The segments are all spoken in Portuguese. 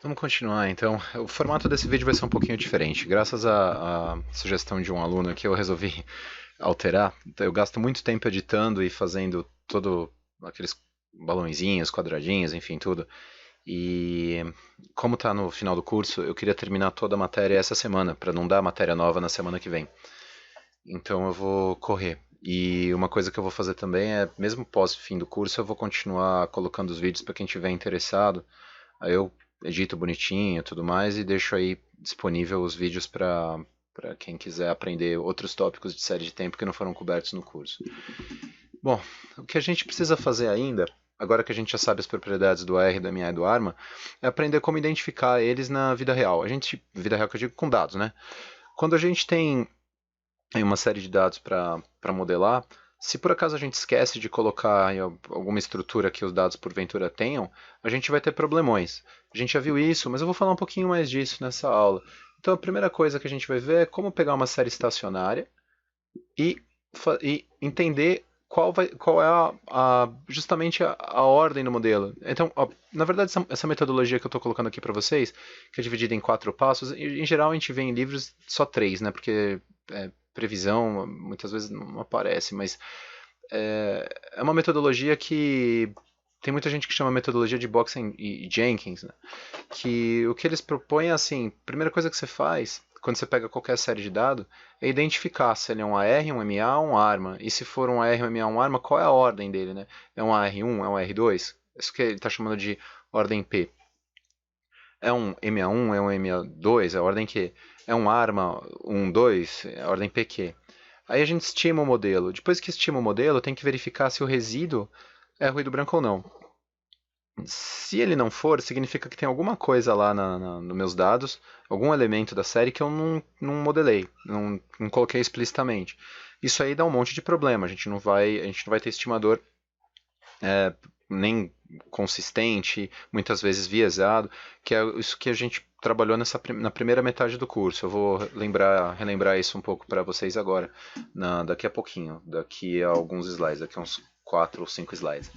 Vamos continuar então. O formato desse vídeo vai ser um pouquinho diferente. Graças à sugestão de um aluno que eu resolvi alterar. Então, eu gasto muito tempo editando e fazendo todo aqueles balãozinhos, quadradinhos, enfim, tudo. E como está no final do curso, eu queria terminar toda a matéria essa semana, para não dar matéria nova na semana que vem. Então eu vou correr. E uma coisa que eu vou fazer também é, mesmo pós fim do curso, eu vou continuar colocando os vídeos para quem tiver interessado. Aí eu edito bonitinho e tudo mais e deixo aí disponível os vídeos para quem quiser aprender outros tópicos de série de tempo que não foram cobertos no curso. Bom, o que a gente precisa fazer ainda, agora que a gente já sabe as propriedades do AR, do MA e do ARMA, é aprender como identificar eles na vida real. Vida real que eu digo com dados, né? Quando a gente tem uma série de dados para modelar, se por acaso a gente esquece de colocar em alguma estrutura que os dados porventura tenham, a gente vai ter problemões. A gente já viu isso, mas eu vou falar um pouquinho mais disso nessa aula. Então a primeira coisa que a gente vai ver é como pegar uma série estacionária e, e entender qual é justamente a ordem do modelo. Então, na verdade, essa metodologia que eu estou colocando aqui para vocês, que é dividida em 4 passos, em geral a gente vê em livros só 3, né? Porque previsão muitas vezes não aparece, mas é uma metodologia que tem muita gente que chama metodologia de Boxen e Jenkins, né? Que o que eles propõem é assim, primeira coisa que você faz quando você pega qualquer série de dados é identificar se ele é um AR, um MA ou um ARMA. E se for um AR, um MA, um ARMA, qual é a ordem dele, né? É um AR1, é um AR2? Isso que ele está chamando de ordem P. É um MA1, é um MA2, é a ordem Q. É um ARMA 1, 2, é a ordem PQ. Aí a gente estima o modelo. Depois que estima o modelo, tem que verificar se o resíduo é ruído branco ou não. Se ele não for, significa que tem alguma coisa lá nos meus dados, algum elemento da série que eu não modelei, não coloquei explicitamente. Isso aí dá um monte de problema. A gente não vai ter estimador nem consistente, muitas vezes viesado, que é isso que a gente trabalhou na primeira metade do curso. Eu vou relembrar isso um pouco para vocês agora, daqui a pouquinho, daqui a alguns slides, daqui a uns 4 ou 5 slides.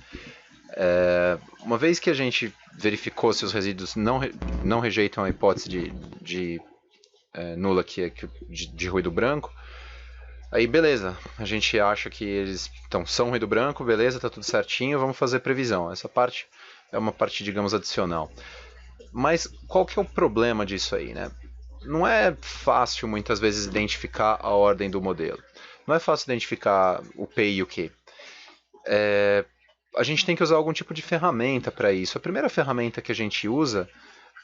Uma vez que a gente verificou se os resíduos não rejeitam a hipótese de nula de ruído branco, aí beleza, a gente acha que eles são ruído branco, beleza, tá tudo certinho, vamos fazer previsão. Essa parte é uma parte, digamos, adicional. Mas qual que é o problema disso aí, né? Não é fácil muitas vezes identificar a ordem do modelo. Não é fácil identificar o P e o Q. A gente tem que usar algum tipo de ferramenta para isso. A primeira ferramenta que a gente usa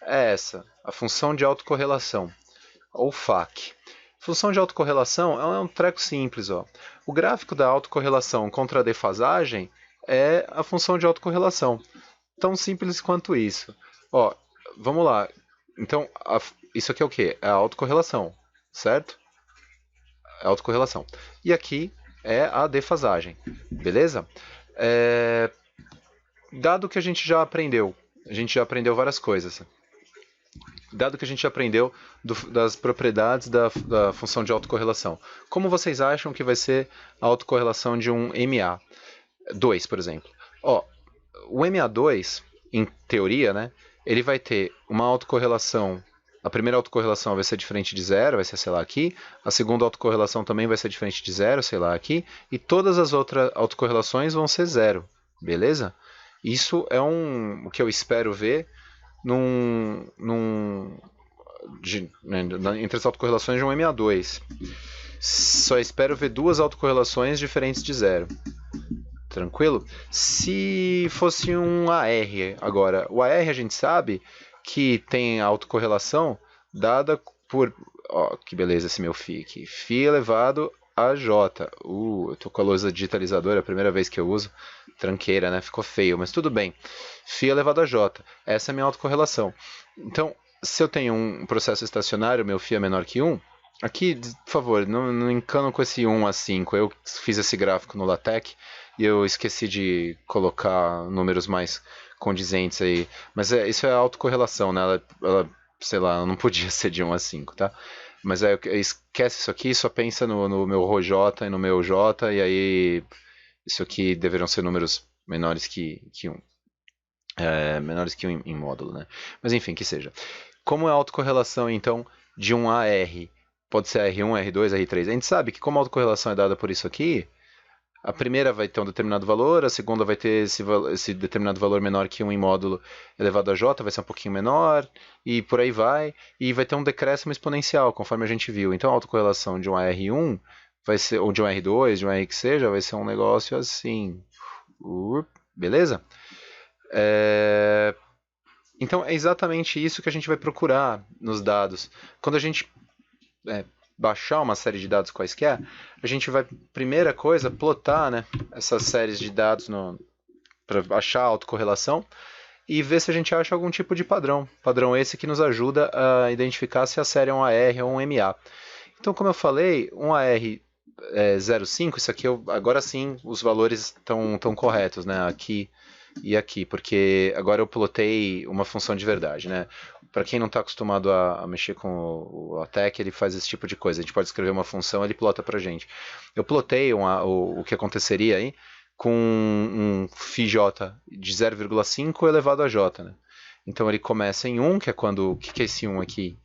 é essa, a função de autocorrelação, ou FAC. Função de autocorrelação é um treco simples. Ó. O gráfico da autocorrelação contra a defasagem é a função de autocorrelação. Tão simples quanto isso. Ó, vamos lá. Então, isso aqui é o quê? É a autocorrelação, certo? É a autocorrelação. E aqui é a defasagem, beleza? É, Dado que a gente já aprendeu várias coisas. Dado que a gente já aprendeu das propriedades da função de autocorrelação, como vocês acham que vai ser a autocorrelação de um MA2, por exemplo? Ó, o MA2, em teoria, né, ele vai ter uma autocorrelação. A primeira autocorrelação vai ser diferente de zero, vai ser, sei lá, aqui. A segunda autocorrelação também vai ser diferente de zero, sei lá, aqui. E todas as outras autocorrelações vão ser zero, beleza? Isso é o que eu espero ver entre as autocorrelações de um MA2. Só espero ver duas autocorrelações diferentes de zero. Tranquilo? Se fosse um AR agora, o AR a gente sabe que tem autocorrelação dada por. Ó, que beleza esse meu φ aqui. Φ elevado a J. Eu tô com a lousa digitalizadora, é a primeira vez que eu uso. Tranqueira, né? Ficou feio, mas tudo bem. Φ elevado a J. Essa é a minha autocorrelação. Então, se eu tenho um processo estacionário, meu φ é menor que 1, aqui, por favor, não encano com esse 1 a 5. Eu fiz esse gráfico no LaTeX e eu esqueci de colocar números mais condizentes aí. Mas isso é autocorrelação, né? Sei lá, não podia ser de 1 a 5, tá? Mas esquece isso aqui, só pensa no meu RJ e no meu J, e aí isso aqui deverão ser números menores que 1. menores que 1 em módulo, né? Mas enfim, que seja. Como é a autocorrelação, então, de um AR? Pode ser R1, R2, R3. A gente sabe que como a autocorrelação é dada por isso aqui, a primeira vai ter um determinado valor, a segunda vai ter esse determinado valor menor que 1 em módulo elevado a j, vai ser um pouquinho menor, e por aí vai, e vai ter um decréscimo exponencial, conforme a gente viu. Então a autocorrelação de um AR1 vai ser, ou de um R2, de um R que seja, vai ser um negócio assim. Beleza? Então é exatamente isso que a gente vai procurar nos dados. Quando a gente baixar uma série de dados quaisquer, a gente vai, primeira coisa, plotar, né, essas séries de dados para achar a autocorrelação e ver se a gente acha algum tipo de padrão. Padrão esse que nos ajuda a identificar se a série é um AR ou um MA. Então, como eu falei, um AR 0,5, isso aqui, agora sim, os valores estão corretos, né, aqui e aqui, porque agora eu plotei uma função de verdade, né? Para quem não está acostumado a mexer com o ATEC, ele faz esse tipo de coisa. A gente pode escrever uma função, ele plota para a gente. Eu plotei o que aconteceria aí com um φj de 0,5 elevado a j, né? Então ele começa em 1, que é quando... O que é esse 1 aqui?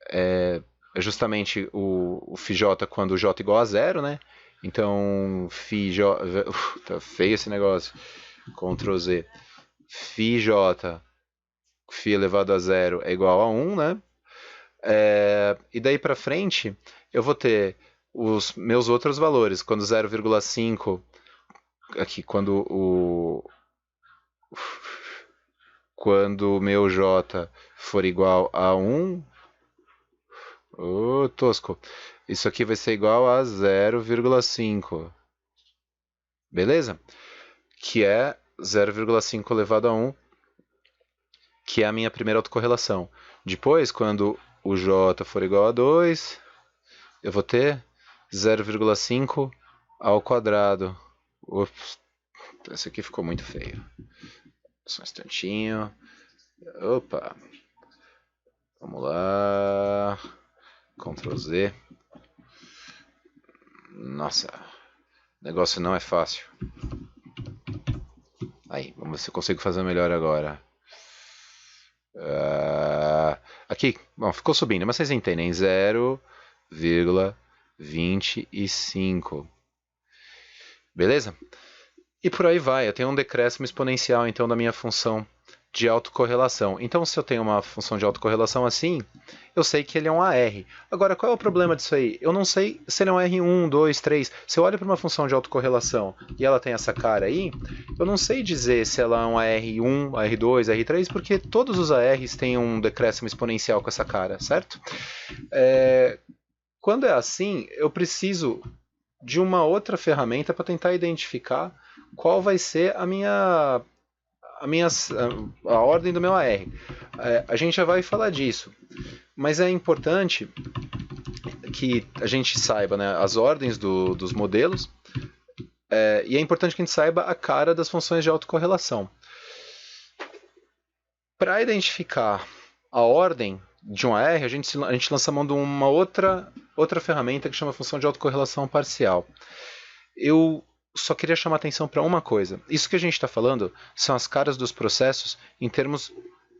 É justamente o φj quando j igual a 0, né? Então, φj... tá feio esse negócio. Ctrl Z. φj, φ elevado a 0 é igual a 1, né? E daí para frente, eu vou ter os meus outros valores. Quando 0,5, aqui, quando o meu j for igual a 1, tosco, isso aqui vai ser igual a 0,5. Beleza? Que é 0,5 elevado a 1, que é a minha primeira autocorrelação. Depois, quando o j for igual a 2, eu vou ter 0,5 ao quadrado. Ups, esse aqui ficou muito feio. Só um instantinho. Opa. Vamos lá. Ctrl Z. Nossa, o negócio não é fácil. Aí, vamos ver se eu consigo fazer melhor agora. Aqui, bom, ficou subindo, mas vocês entendem, 0,25. Beleza? E por aí vai, eu tenho um decréscimo exponencial então da minha função de autocorrelação. Então, se eu tenho uma função de autocorrelação assim, eu sei que ele é um AR. Agora, qual é o problema disso aí? Eu não sei se ele é um R1, 2, 3. Se eu olho para uma função de autocorrelação e ela tem essa cara aí, eu não sei dizer se ela é um AR1, AR2, AR3, porque todos os ARs têm um decréscimo exponencial com essa cara, certo? Quando é assim, eu preciso de uma outra ferramenta para tentar identificar qual vai ser a ordem do meu AR. A gente já vai falar disso, mas é importante que a gente saiba, né, as ordens dos modelos, e é importante que a gente saiba a cara das funções de autocorrelação. Para identificar a ordem de um AR, a gente lança mão de uma outra ferramenta que chama função de autocorrelação parcial. Eu só queria chamar atenção para uma coisa. Isso que a gente está falando são as caras dos processos em termos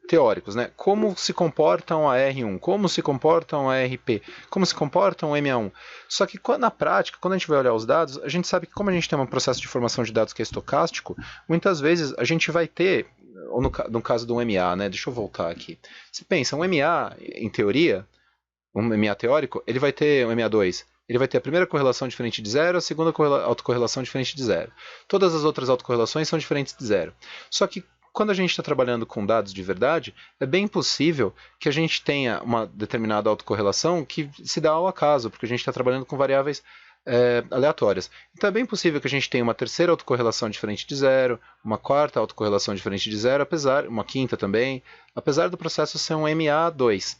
teóricos, né? Como se comporta um AR1, como se comporta um ARP, como se comporta um MA1. Só que na prática, quando a gente vai olhar os dados, a gente sabe que como a gente tem um processo de formação de dados que é estocástico, muitas vezes a gente vai ter, ou no caso do MA, né? Deixa eu voltar aqui. Você pensa, um MA, em teoria, um MA teórico, ele vai ter um MA2. Ele vai ter a primeira correlação diferente de zero, a segunda autocorrelação diferente de zero. Todas as outras autocorrelações são diferentes de zero. Só que quando a gente está trabalhando com dados de verdade, é bem possível que a gente tenha uma determinada autocorrelação que se dá ao acaso, porque a gente está trabalhando com variáveis aleatórias. Então é bem possível que a gente tenha uma terceira autocorrelação diferente de zero, uma quarta autocorrelação diferente de zero, uma quinta também, apesar do processo ser um MA2.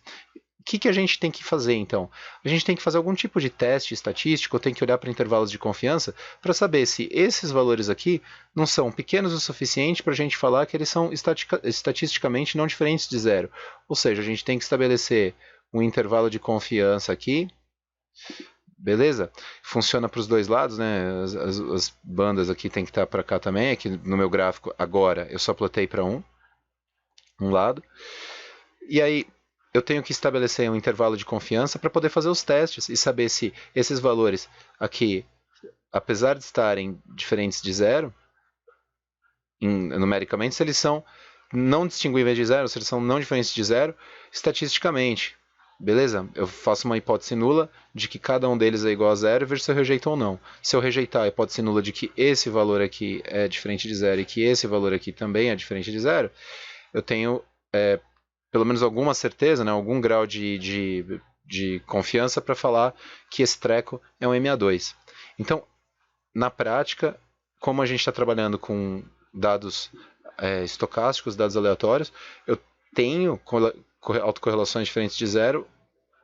O que a gente tem que fazer, então? A gente tem que fazer algum tipo de teste estatístico, tem que olhar para intervalos de confiança para saber se esses valores aqui não são pequenos o suficiente para a gente falar que eles são estatisticamente não diferentes de zero. Ou seja, a gente tem que estabelecer um intervalo de confiança aqui Beleza? Funciona para os dois lados, né? As bandas aqui tem que estar para cá também. Aqui no meu gráfico agora eu só plotei para um lado. E aí eu tenho que estabelecer um intervalo de confiança para poder fazer os testes e saber se esses valores aqui, apesar de estarem diferentes de zero, numericamente, se eles são não distinguíveis de zero, se eles são não diferentes de zero, estatisticamente. Beleza? Eu faço uma hipótese nula de que cada um deles é igual a zero e vejo se eu rejeito ou não. Se eu rejeitar a hipótese nula de que esse valor aqui é diferente de zero e que esse valor aqui também é diferente de zero, eu tenho pelo menos alguma certeza, né, algum grau de confiança para falar que esse treco é um MA2. Então, na prática, como a gente está trabalhando com dados estocásticos, dados aleatórios, eu tenho autocorrelações diferentes de zero,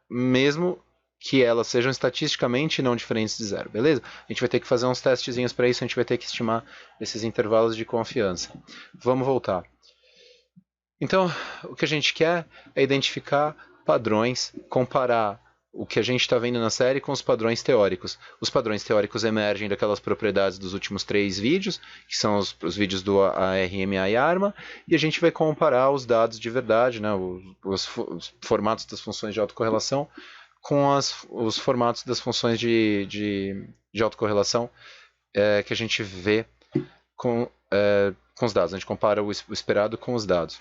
mesmo que elas sejam estatisticamente não diferentes de zero, beleza? A gente vai ter que fazer uns testezinhos para isso, a gente vai ter que estimar esses intervalos de confiança. Vamos voltar. Então, o que a gente quer é identificar padrões, comparar o que a gente está vendo na série com os padrões teóricos. Os padrões teóricos emergem daquelas propriedades dos últimos 3 vídeos, que são os vídeos do ARMA e ARMA, e a gente vai comparar os dados de verdade, né, os formatos das funções de autocorrelação com os formatos das funções de autocorrelação que a gente vê com os dados. A gente compara o esperado com os dados.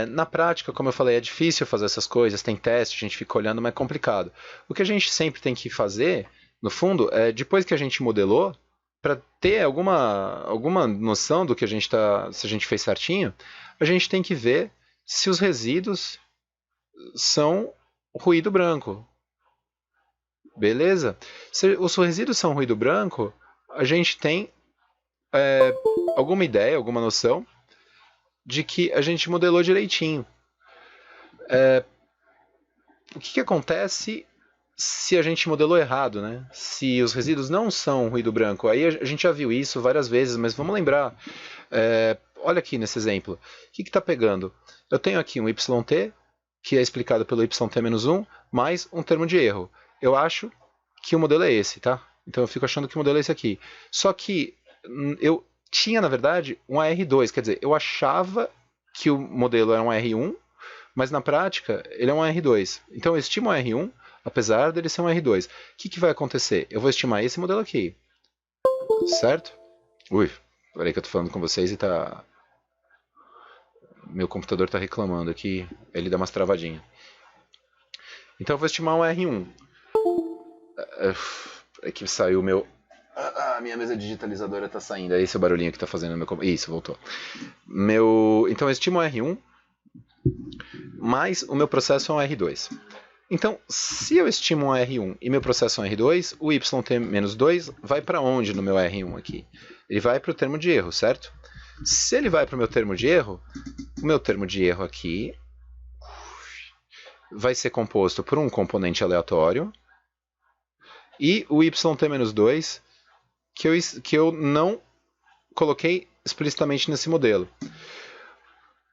Na prática, como eu falei, é difícil fazer essas coisas, tem teste, a gente fica olhando, mas é complicado. O que a gente sempre tem que fazer, no fundo, é depois que a gente modelou, para ter alguma noção do que a gente se a gente fez certinho, a gente tem que ver se os resíduos são ruído branco. Beleza? Se os resíduos são ruído branco, a gente tem alguma ideia, alguma noção de que a gente modelou direitinho. O que acontece se a gente modelou errado, né? Se os resíduos não são ruído branco? Aí a gente já viu isso várias vezes, mas vamos lembrar. Olha aqui nesse exemplo. O que está pegando? Eu tenho aqui um YT, que é explicado pelo YT-1, mais um termo de erro. Eu acho que o modelo é esse, tá? Então eu fico achando que o modelo é esse aqui. Só que eu tinha, na verdade, um AR2, quer dizer, eu achava que o modelo era um R1, mas na prática ele é um R2. Então eu estimo um R1, apesar dele ser um R2. O que vai acontecer? Eu vou estimar esse modelo aqui, certo? Ui, peraí que eu tô falando com vocês e tá... Meu computador tá reclamando aqui, ele dá umas travadinhas. Então eu vou estimar um R1. Aqui saiu o meu... minha mesa digitalizadora está saindo. É esse o barulhinho que está fazendo no meu... Isso, voltou. Então eu estimo um R1, mas o meu processo é um R2. Então, se eu estimo um R1 e meu processo é um R2, o YT-2 vai para onde no meu R1 aqui? Ele vai para o termo de erro, certo? Se ele vai para o meu termo de erro, o meu termo de erro aqui vai ser composto por um componente aleatório e o YT-2 que eu não coloquei explicitamente nesse modelo.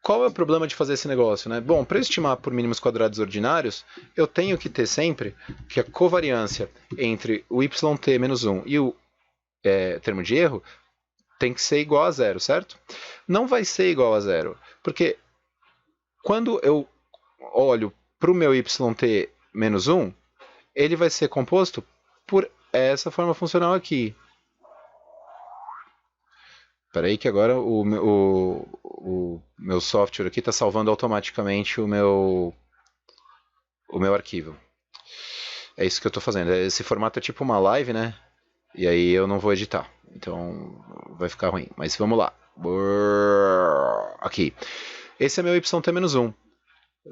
Qual é o problema de fazer esse negócio, né? Bom, para eu estimar por mínimos quadrados ordinários, eu tenho que ter sempre que a covariância entre o YT-1 e o termo de erro tem que ser igual a zero, certo? Não vai ser igual a zero, porque quando eu olho para o meu YT-1, ele vai ser composto por essa forma funcional aqui. Espera aí que agora o meu software aqui está salvando automaticamente o meu arquivo. É isso que eu estou fazendo. Esse formato é tipo uma live, né? E aí eu não vou editar. Então vai ficar ruim. Mas vamos lá. Aqui. Esse é meu YT-1.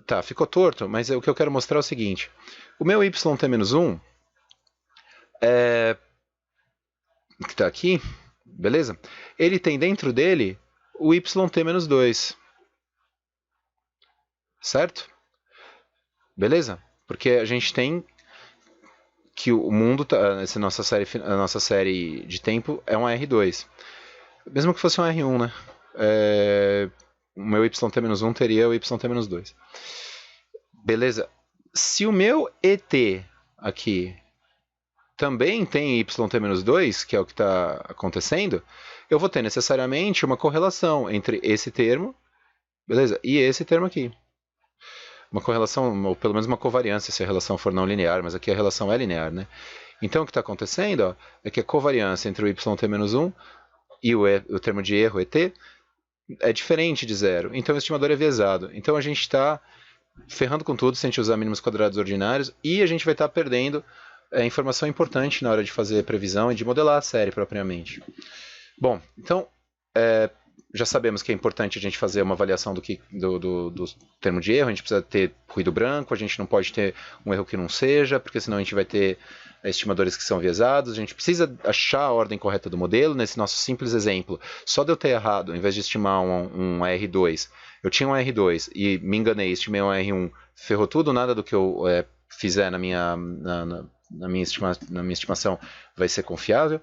Tá, ficou torto, mas o que eu quero mostrar é o seguinte. O meu YT-1 que está aqui, beleza? Ele tem dentro dele o YT-2. Certo? Beleza? Porque a gente tem que o mundo, essa a nossa série de tempo é um R2. Mesmo que fosse um R1, né? O meu YT-1 teria o YT-2. Beleza? Se o meu ET aqui também tem yt-2, que é o que está acontecendo, eu vou ter necessariamente uma correlação entre esse termo, beleza? E esse termo aqui. Uma correlação, ou pelo menos uma covariância, se a relação for não linear, mas aqui a relação é linear, né? Então o que está acontecendo ó, é que a covariância entre o yt-1 e o termo de erro, ET, é diferente de zero. Então o estimador é viesado. Então a gente está ferrando com tudo se a gente usar mínimos quadrados ordinários e a gente vai estar perdendo informação importante na hora de fazer previsão e de modelar a série propriamente. Bom, então já sabemos que é importante a gente fazer uma avaliação do termo de erro, a gente precisa ter ruído branco, a gente não pode ter um erro que não seja, porque senão a gente vai ter estimadores que são viesados, a gente precisa achar a ordem correta do modelo. Nesse nosso simples exemplo, só de eu ter errado, ao invés de estimar um R2, eu tinha um R2 e me enganei, estimei um R1, ferrou tudo, nada do que eu fizer na minha estimação vai ser confiável,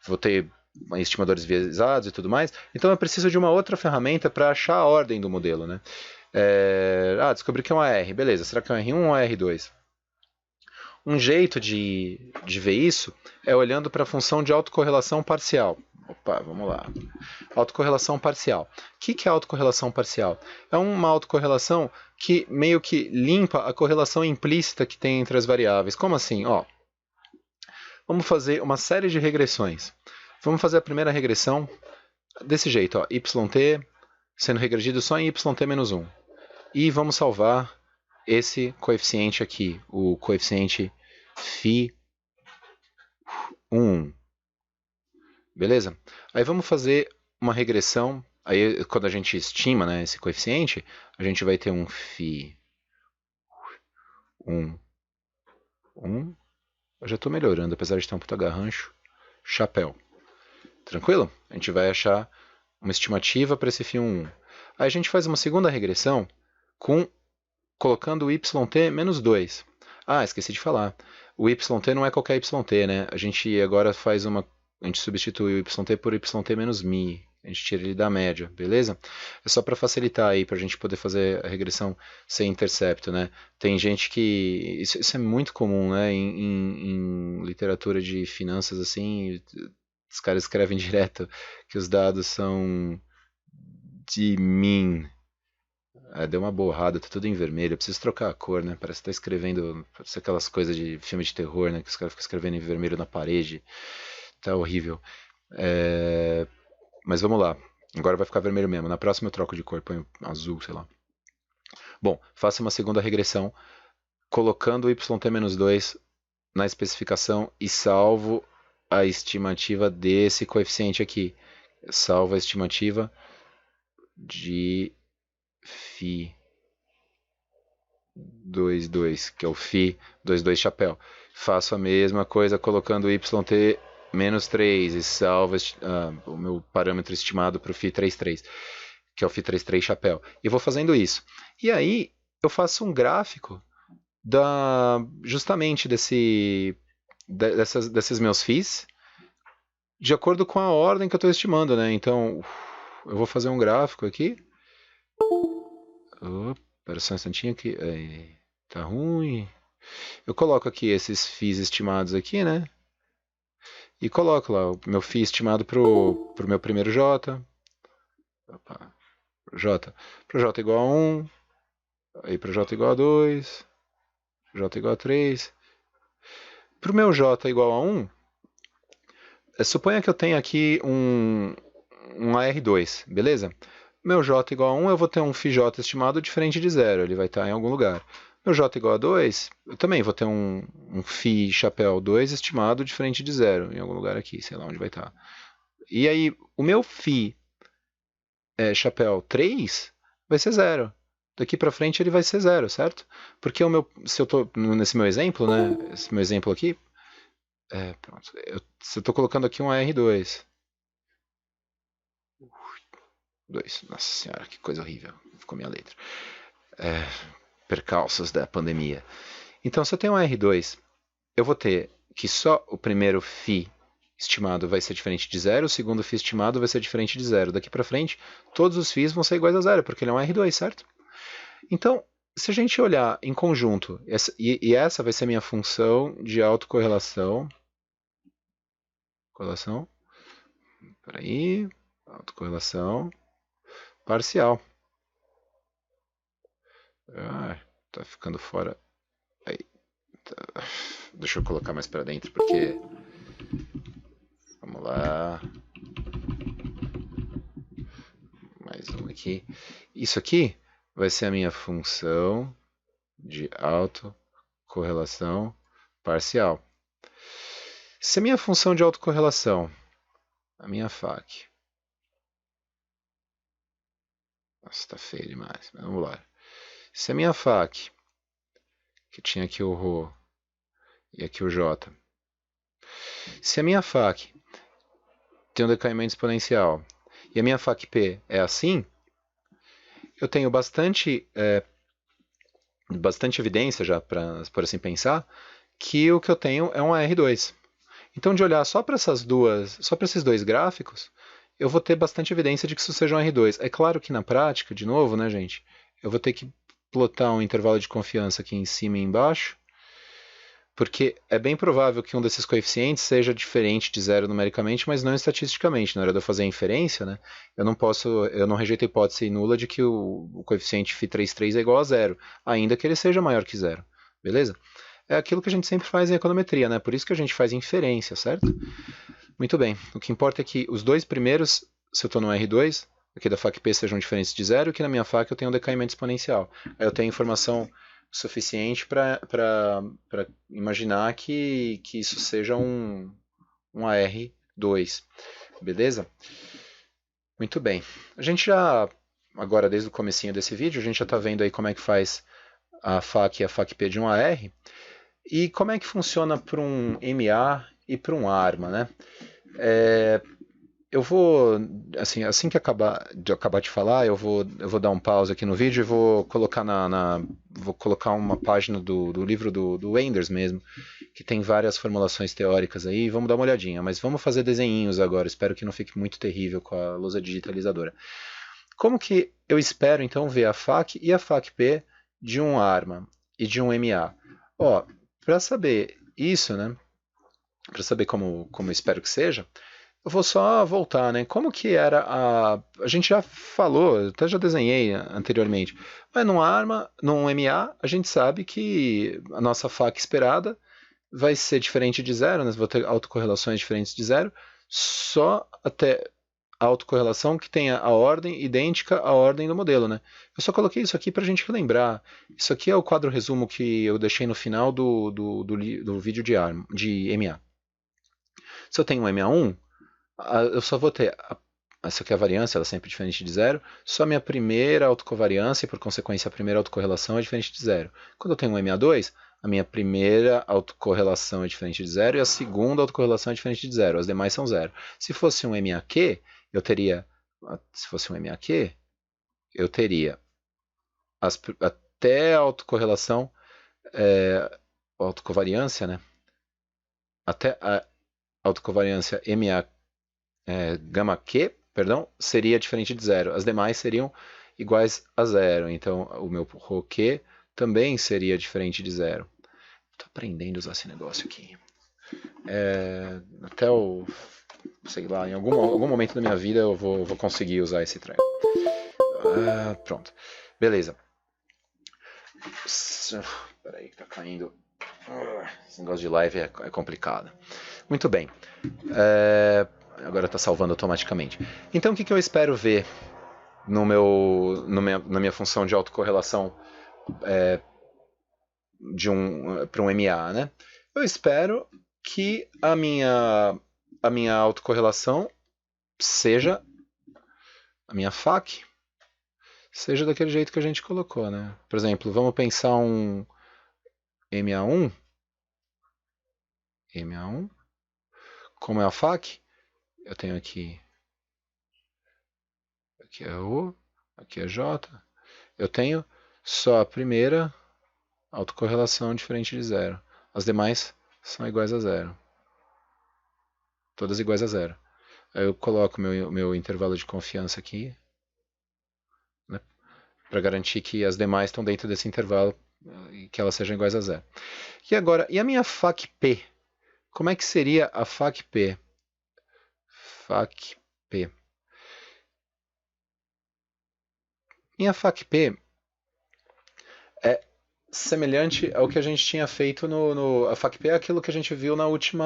vou ter estimadores viesados e tudo mais, então eu preciso de uma outra ferramenta para achar a ordem do modelo, né? Descobri que é um AR, beleza, será que é um R1 ou um R2? Um jeito de ver isso é olhando para a função de autocorrelação parcial. Opa, vamos lá. Autocorrelação parcial. O que é autocorrelação parcial? É uma autocorrelação que meio que limpa a correlação implícita que tem entre as variáveis. Como assim? Vamos fazer uma série de regressões. Vamos fazer a primeira regressão desse jeito, yt sendo regredido só em yt-1. E vamos salvar esse coeficiente aqui, o coeficiente φ1. Beleza? Aí vamos fazer uma regressão. Aí quando a gente estima, né, esse coeficiente, a gente vai ter um φ1. Eu já estou melhorando, apesar de ter um puta garrancho. Chapéu. Tranquilo? A gente vai achar uma estimativa para esse φ1. Aí a gente faz uma segunda regressão colocando o yt menos 2. Esqueci de falar. O yt não é qualquer yt, né? A gente agora a gente substitui o yt por yt menos μ. A gente tira ele da média, beleza? É só para facilitar aí, para a gente poder fazer a regressão sem intercepto, né? Tem gente que... Isso é muito comum, né? Em literatura de finanças, assim, os caras escrevem direto que os dados são de min. Deu uma borrada, tá tudo em vermelho. Eu preciso trocar a cor, né? Parece que tá escrevendo. Parece aquelas coisas de filme de terror, né? Que os caras ficam escrevendo em vermelho na parede. Tá horrível. Mas vamos lá. Agora vai ficar vermelho mesmo. Na próxima eu troco de cor, põe azul, sei lá. Bom, faça uma segunda regressão, colocando o yt-2 na especificação e salvo a estimativa desse coeficiente aqui. Salvo a estimativa de φ22, que é o φ22 chapéu. Faço a mesma coisa colocando yt menos 3 e salvo o meu parâmetro estimado para o φ33, que é o φ33 chapéu. E vou fazendo isso. E aí eu faço um gráfico justamente desses meus φs de acordo com a ordem que eu estou estimando, né? Então eu vou fazer um gráfico aqui. Espera só um instantinho aqui. Tá ruim. Eu coloco aqui esses φs estimados aqui, né? E coloco lá o meu φ estimado pro meu primeiro J. Pro J igual a 1. Aí pro J igual a 2. J igual a 3. Pro meu J igual a 1, suponha que eu tenha aqui um AR2, beleza? Meu J igual a 1, eu vou ter um φJ estimado diferente de 0, ele vai estar em algum lugar. Meu J igual a 2, eu também vou ter um φ chapéu 2 estimado diferente de 0, em algum lugar aqui, sei lá onde vai estar. E aí, o meu φ chapéu 3 vai ser 0. Daqui para frente ele vai ser 0, certo? Porque se eu estou nesse meu exemplo, né, esse meu exemplo aqui, pronto, se eu estou colocando aqui um AR2, 2. Nossa senhora, que coisa horrível. Ficou minha letra. Percalços da pandemia. Então, se eu tenho um R2, eu vou ter que só o primeiro φ estimado vai ser diferente de 0, o segundo φ estimado vai ser diferente de 0. Daqui para frente, todos os φs vão ser iguais a 0, porque ele é um R2, certo? Então, Se a gente olhar em conjunto, e essa vai ser minha função de autocorrelação, correlação, peraí, autocorrelação parcial. Ah, tá ficando fora. Aí, tá. Deixa eu colocar mais para dentro, porque... Vamos lá. Mais um aqui. Isso aqui vai ser a minha função de autocorrelação parcial. Se a minha função de autocorrelação, a minha FAQ... Nossa, tá feio demais. Mas vamos lá. Se a minha FAQ, que tinha aqui o Rho e aqui o J, se a minha FAQ tem um decaimento exponencial e a minha FAQ-P é assim, eu tenho bastante evidência já, por assim pensar, que o que eu tenho é um R2. Então, de olhar só para esses dois gráficos, eu vou ter bastante evidência de que isso seja um R2. É claro que na prática, de novo, né, gente, eu vou ter que plotar um intervalo de confiança aqui em cima e embaixo, porque é bem provável que um desses coeficientes seja diferente de zero numericamente, mas não estatisticamente. Na hora de eu fazer a inferência, né, eu não rejeito a hipótese nula de que o coeficiente φ33 é igual a zero, ainda que ele seja maior que zero. Beleza? É aquilo que a gente sempre faz em econometria, né? Por isso que a gente faz inferência, certo? Muito bem. O que importa é que os dois primeiros, se eu estou no R2, aqui da FAQ-P sejam diferentes de zero, e que na minha FAQ eu tenho um decaimento exponencial. Aí eu tenho informação suficiente para imaginar que isso seja um AR2. Beleza? Muito bem. A gente já, agora desde o comecinho desse vídeo, a gente já está vendo aí como é que faz a FAQ e a FAQ-P de um AR. E como é que funciona para um MA e para um ARMA, né? Eu vou, assim que acabar de falar, eu vou dar um pause aqui no vídeo e vou colocar vou colocar uma página do livro do Enders mesmo, que tem várias formulações teóricas aí, vamos dar uma olhadinha, mas vamos fazer desenhinhos agora, espero que não fique muito terrível com a lousa digitalizadora. Como que eu espero então ver a FAQ e a FAQ-P de um ARMA e de um MA? Ó, para saber isso, né, para saber como eu espero que seja, eu vou só voltar, né? Como que era a gente já falou, até já desenhei anteriormente, mas num MA, a gente sabe que a nossa FAQ esperada vai ser diferente de zero, né? Vou ter autocorrelações diferentes de zero, só até a autocorrelação que tenha a ordem idêntica à ordem do modelo, né? Eu só coloquei isso aqui para a gente relembrar. Isso aqui é o quadro resumo que eu deixei no final do vídeo de MA. Se eu tenho um MA1, eu só vou ter essa aqui é a variância, ela é sempre diferente de zero, só a minha primeira autocovariância, e por consequência a primeira autocorrelação é diferente de zero. Quando eu tenho um MA2, a minha primeira autocorrelação é diferente de zero e a segunda autocorrelação é diferente de zero, as demais são zero. Se fosse um MAQ, eu teria, se fosse um MAQ, eu teria até a autocorrelação, autocovariância, né? Até a autocovariância gama Q, perdão, seria diferente de zero. As demais seriam iguais a zero. Então, o meu ρ Q também seria diferente de zero. Estou aprendendo a usar esse negócio aqui. Até o... sei lá, em algum momento da minha vida eu vou conseguir usar esse trem. Pronto. Beleza. Peraí, que tá caindo. Esse negócio de live é complicado. Muito bem. Agora está salvando automaticamente. Então, o que eu espero ver na minha função de autocorrelação para um MA, né? Eu espero que a minha autocorrelação seja a minha FAQ seja daquele jeito que a gente colocou, né? Por exemplo, vamos pensar um MA1. Como é a FAQ? Eu tenho aqui é O, aqui é J. Eu tenho só a primeira autocorrelação diferente de zero. As demais são iguais a zero. Todas iguais a zero. Aí eu coloco meu intervalo de confiança aqui, né? para garantir que as demais estão dentro desse intervalo e que elas sejam iguais a zero. E agora, e a minha FAQ-P? Como é que seria a FAQ-P? FAQ-P. Minha FAQ-P é semelhante ao que a gente tinha feito a FAQ-P é aquilo que a gente viu no último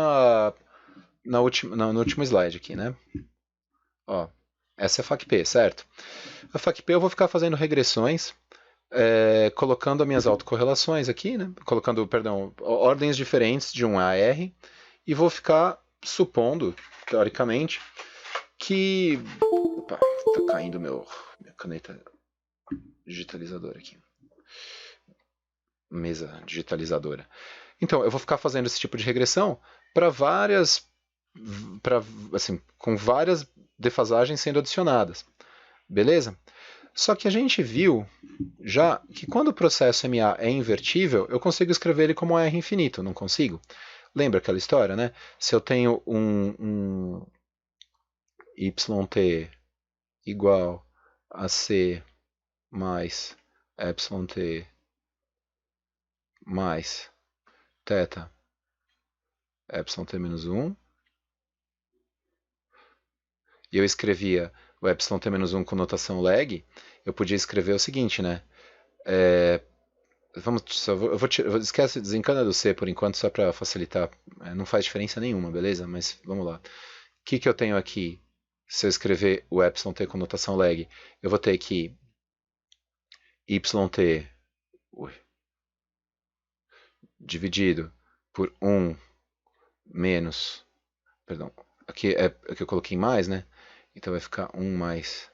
slide aqui, né? Ó, essa é a FAQ-P, certo? A FAQ-P eu vou ficar fazendo regressões, colocando as minhas autocorrelações aqui, né? Colocando, perdão, ordens diferentes de um AR, e vou ficar supondo, teoricamente, que... Opa, tá caindo minha caneta digitalizadora aqui. Mesa digitalizadora. Então, eu vou ficar fazendo esse tipo de regressão para assim, com várias defasagens sendo adicionadas. Beleza? Só que a gente viu já que quando o processo MA é invertível, eu consigo escrever ele como R infinito, não consigo? Lembra aquela história, né? Se eu tenho um YT igual a C mais YT mais θ yt menos 1, e eu escrevia o yt menos 1 com notação lag, eu podia escrever o seguinte, né? Esquece, desencana do C por enquanto, só para facilitar. Não faz diferença nenhuma, beleza? Mas vamos lá. O que eu tenho aqui? Se eu escrever o yt com notação lag, eu vou ter que yt dividido por 1 menos... Perdão, aqui é que eu coloquei mais, né? Então vai ficar 1 mais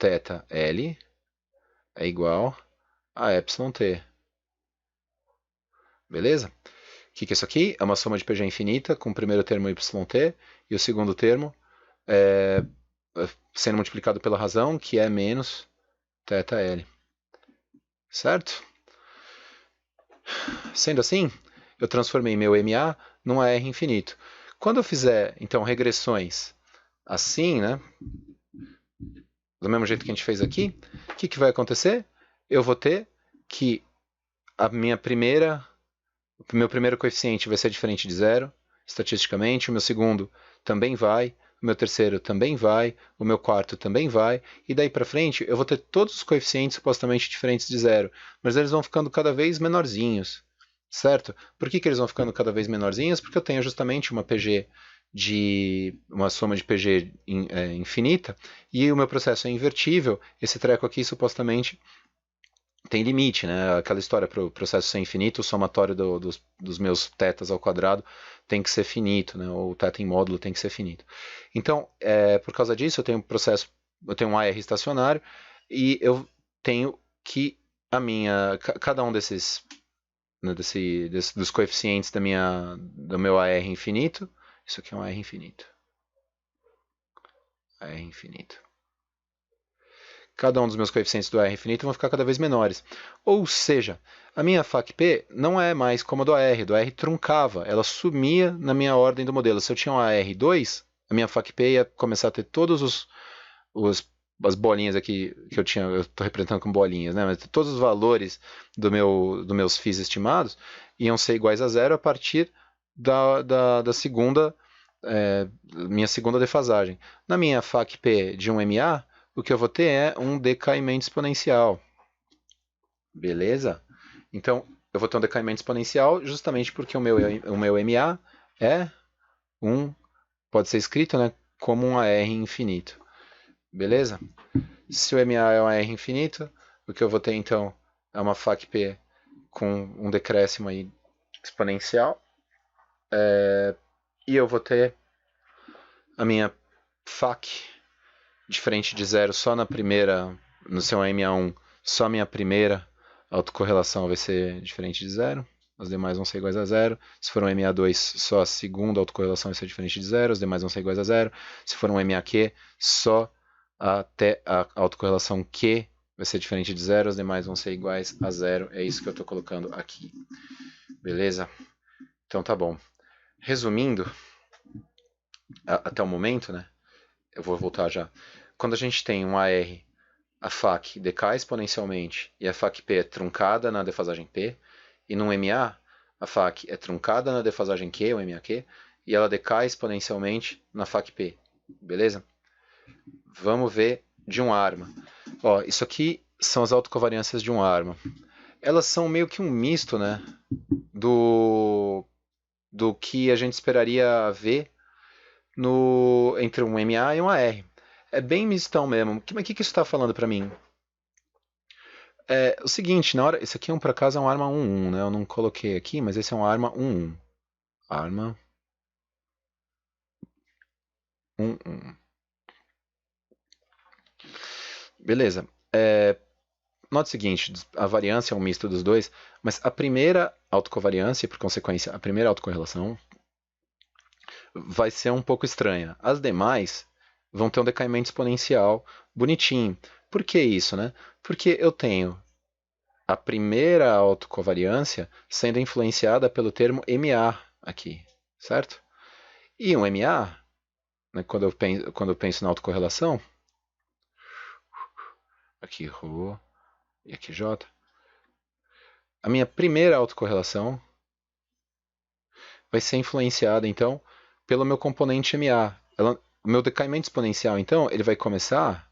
θL é igual a yt. Beleza? O que é isso aqui? É uma soma de PG infinita com o primeiro termo yt e o segundo termo sendo multiplicado pela razão, que é menos θL. Certo? Sendo assim, eu transformei meu MA num AR infinito. Quando eu fizer, então, regressões assim, né? Do mesmo jeito que a gente fez aqui, o que vai acontecer? Eu vou ter que o meu primeiro coeficiente vai ser diferente de zero, estatisticamente, o meu segundo também vai, o meu terceiro também vai, o meu quarto também vai, e daí para frente eu vou ter todos os coeficientes supostamente diferentes de zero, mas eles vão ficando cada vez menorzinhos, certo? Por que eles vão ficando cada vez menorzinhos? Porque eu tenho justamente uma soma de PG infinita, e o meu processo é invertível, esse treco aqui supostamente tem limite, né? Aquela história para o processo ser infinito, o somatório dos meus tetas ao quadrado tem que ser finito, né? Ou o teta em módulo tem que ser finito. Então, por causa disso, eu tenho um AR estacionário e eu tenho que cada um desses, né, dos coeficientes do meu AR infinito, isso aqui é um AR infinito. AR infinito. Cada um dos meus coeficientes do AR infinito vão ficar cada vez menores. Ou seja, a minha FAQ-P não é mais como a do AR truncava, ela sumia na minha ordem do modelo. Se eu tinha um AR2, a minha FAQ-P ia começar a ter todos as bolinhas aqui que eu tinha, eu estou representando com bolinhas, né? Mas todos os valores dos meus FIIs estimados iam ser iguais a zero a partir da segunda, minha segunda defasagem. Na minha FAQ-P de um MA, o que eu vou ter é um decaimento exponencial. Beleza? Então, eu vou ter um decaimento exponencial justamente porque o meu MA pode ser escrito, né, como um AR infinito. Beleza? Se o MA é um AR infinito, o que eu vou ter então é uma FAQ-P com um decréscimo aí exponencial. E eu vou ter a minha FAQ diferente de zero só no seu MA1, só a minha primeira autocorrelação vai ser diferente de zero, as demais vão ser iguais a zero. Se for um MA2, só a segunda autocorrelação vai ser diferente de zero, as demais vão ser iguais a zero. Se for um MAQ, só até a autocorrelação Q vai ser diferente de zero, as demais vão ser iguais a zero. É isso que eu estou colocando aqui. Beleza? Então tá bom. Resumindo, até o momento, né? Eu vou voltar já. Quando a gente tem um AR a fac decai exponencialmente e a fac P é truncada na defasagem P, e no MA, a fac é truncada na defasagem Q, o MAQ, e ela decai exponencialmente na fac P. Beleza? Vamos ver de um arma. Ó, isso aqui são as autocovariâncias de um arma. Elas são meio que um misto, né, do que a gente esperaria ver entre um MA e um AR. É bem mistão mesmo. Mas o que isso está falando para mim? É o seguinte, na hora, esse aqui por acaso é um arma 1-1, né? Eu não coloquei aqui, mas esse é um arma 1-1. Arma 1-1. Beleza. Note o seguinte, a variância é um misto dos dois, mas a primeira autocovariância, e por consequência a primeira autocorrelação, vai ser um pouco estranha. As demais vão ter um decaimento exponencial bonitinho. Por que isso, né? Porque eu tenho a primeira autocovariância sendo influenciada pelo termo MA aqui, certo? E um MA, né, quando eu penso na autocorrelação, aqui Rho e aqui J, a minha primeira autocorrelação vai ser influenciada, então, pelo meu componente MA. O meu decaimento exponencial, então, ele vai começar,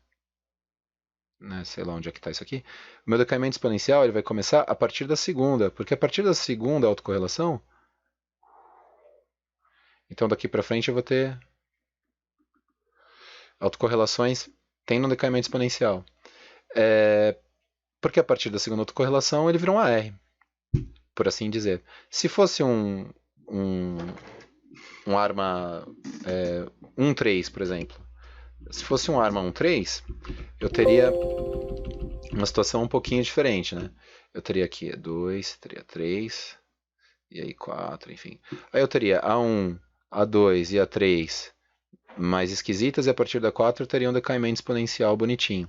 né, sei lá onde é que está isso aqui, o meu decaimento exponencial ele vai começar a partir da segunda, porque a partir da segunda autocorrelação, então daqui para frente eu vou ter autocorrelações tendo um decaimento exponencial. Porque a partir da segunda autocorrelação ele vira um AR, por assim dizer. Se fosse um arma 1-3, por exemplo, se fosse um arma 1-3, eu teria uma situação um pouquinho diferente, né? Eu teria aqui 2, teria 3, e aí 4, enfim. Aí eu teria A1, A2 e A3 mais esquisitas, e a partir da 4 eu teria um decaimento exponencial bonitinho.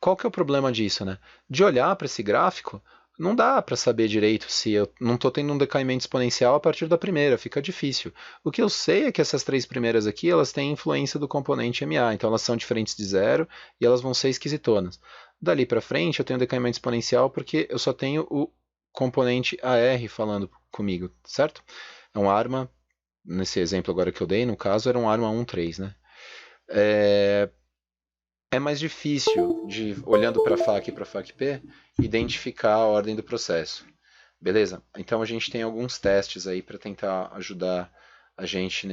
Qual que é o problema disso, né? De olhar para esse gráfico, não dá para saber direito se eu não estou tendo um decaimento exponencial a partir da primeira, fica difícil. O que eu sei é que essas três primeiras aqui, elas têm influência do componente MA, então elas são diferentes de zero e elas vão ser esquisitonas. Dali para frente eu tenho um decaimento exponencial porque eu só tenho o componente AR falando comigo, certo? É um arma, nesse exemplo agora que eu dei, no caso era um arma 1-3, né? É mais difícil, olhando para a FAQ e para a FAQ-P, identificar a ordem do processo. Beleza? Então a gente tem alguns testes aí para tentar ajudar a gente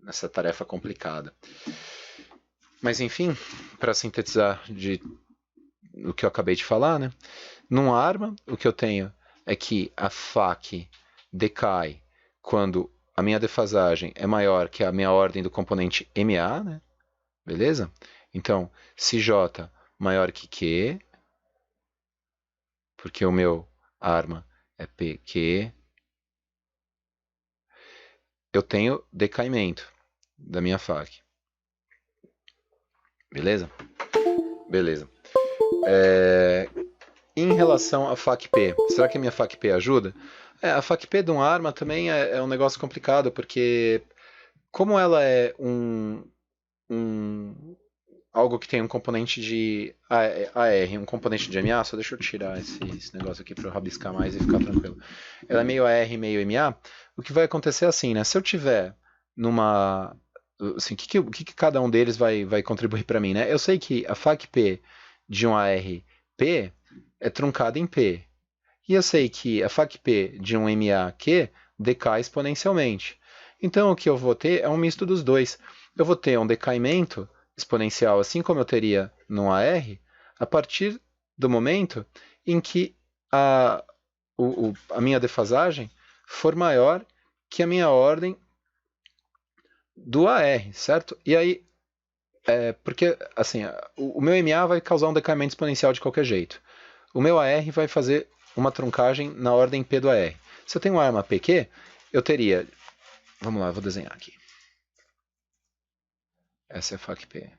nessa tarefa complicada. Mas enfim, para sintetizar o que eu acabei de falar, né? Num arma, o que eu tenho é que a FAQ decai quando a minha defasagem é maior que a minha ordem do componente MA, né? Beleza? Então, se J maior que Q, porque o meu arma é PQ, eu tenho decaimento da minha FAQ. Beleza? Beleza. Em relação à FAQ-P, será que a minha FAQ-P ajuda? A FAQ-P de um arma também é um negócio complicado, porque como ela é algo que tem um componente de AR, um componente de MA, só deixa eu tirar esse negócio aqui para eu rabiscar mais e ficar tranquilo. Ela é meio AR, meio MA. O que vai acontecer é assim, né? Se eu tiver numa... Assim, o que cada um deles vai contribuir para mim, né? Eu sei que a FAQ-P de um AR-P é truncada em P. E eu sei que a FAQ-P de um MA-Q decai exponencialmente. Então o que eu vou ter é um misto dos dois. Eu vou ter um decaimento exponencial, assim como eu teria no AR, a partir do momento em que a minha defasagem for maior que a minha ordem do AR, certo? E aí, porque assim, o meu MA vai causar um decaimento exponencial de qualquer jeito. O meu AR vai fazer uma truncagem na ordem P do AR. Se eu tenho uma arma PQ, eu teria... Vamos lá, eu vou desenhar aqui. Essa é a FAQ-P.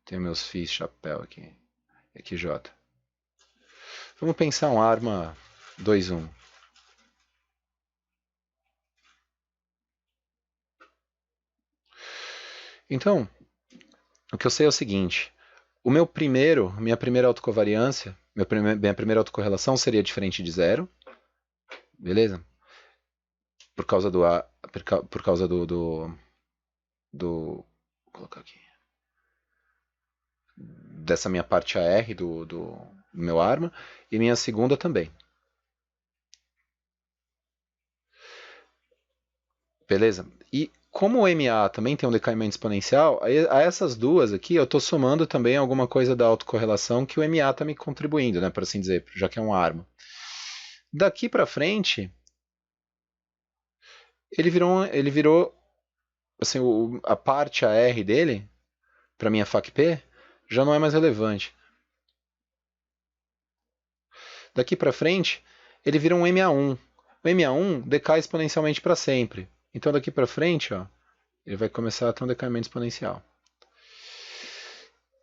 Tenho meus FIs, chapéu aqui. E aqui J. Vamos pensar uma arma 2-1. Então, O que eu sei é o seguinte, minha primeira autocovariância, minha primeira autocorrelação seria diferente de zero, beleza? Por causa do A, por causa vou colocar aqui, dessa minha parte AR do meu arma, e minha segunda também. Beleza? E como o MA também tem um decaimento exponencial, a essas duas aqui eu estou somando também alguma coisa da autocorrelação que o MA está me contribuindo, né, por assim dizer, já que é uma arma. Daqui para frente, ele virou assim, a parte AR dele, para minha FACP, já não é mais relevante. Daqui para frente, ele vira um MA1. O MA1 decai exponencialmente para sempre. Então daqui para frente, ó, ele vai começar a ter um decaimento exponencial.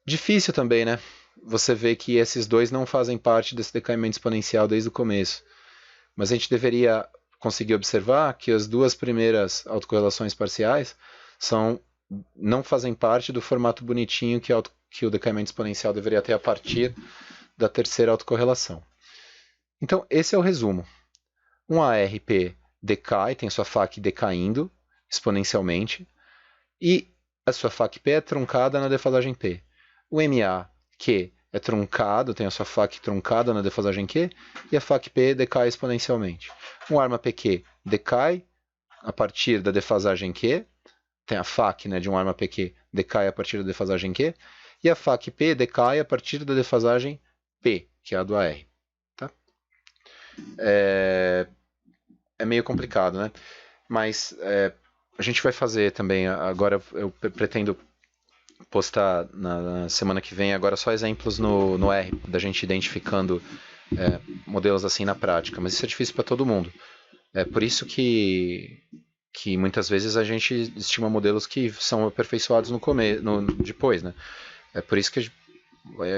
Difícil também, né? Você vê que esses dois não fazem parte desse decaimento exponencial desde o começo. Mas a gente deveria conseguir observar que as duas primeiras autocorrelações parciais não fazem parte do formato bonitinho que o decaimento exponencial deveria ter a partir da terceira autocorrelação. Então, esse é o resumo. Um ARP decai, tem sua FAC decaindo exponencialmente, e a sua FAC-P é truncada na defasagem P. O MA-Q é truncado, tem a sua FAC truncada na defasagem Q, e a FAC-P decai exponencialmente. Um arma PQ decai a partir da defasagem Q, tem a FAC, né, de um arma PQ decai a partir da defasagem Q, e a FAC-P decai a partir da defasagem P, que é a do AR. Tá? É meio complicado, né? Mas a gente vai fazer também, agora eu pretendo postar na semana que vem agora só exemplos no R, da gente identificando modelos assim na prática, mas isso é difícil para todo mundo. É por isso que muitas vezes a gente estima modelos que são aperfeiçoados depois, né? É por isso que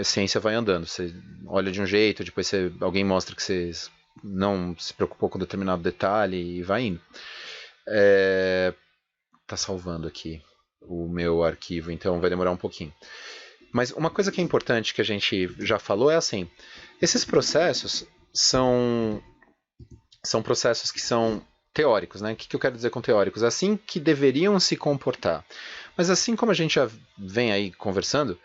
a ciência vai andando. Você olha de um jeito, depois alguém mostra que você não se preocupou com determinado detalhe e vai indo. Tá salvando aqui o meu arquivo, então vai demorar um pouquinho. Mas uma coisa que é importante que a gente já falou é assim, esses processos são processos que são teóricos, né? O que eu quero dizer com teóricos? Assim que deveriam se comportar. Mas assim como a gente já vem aí conversando,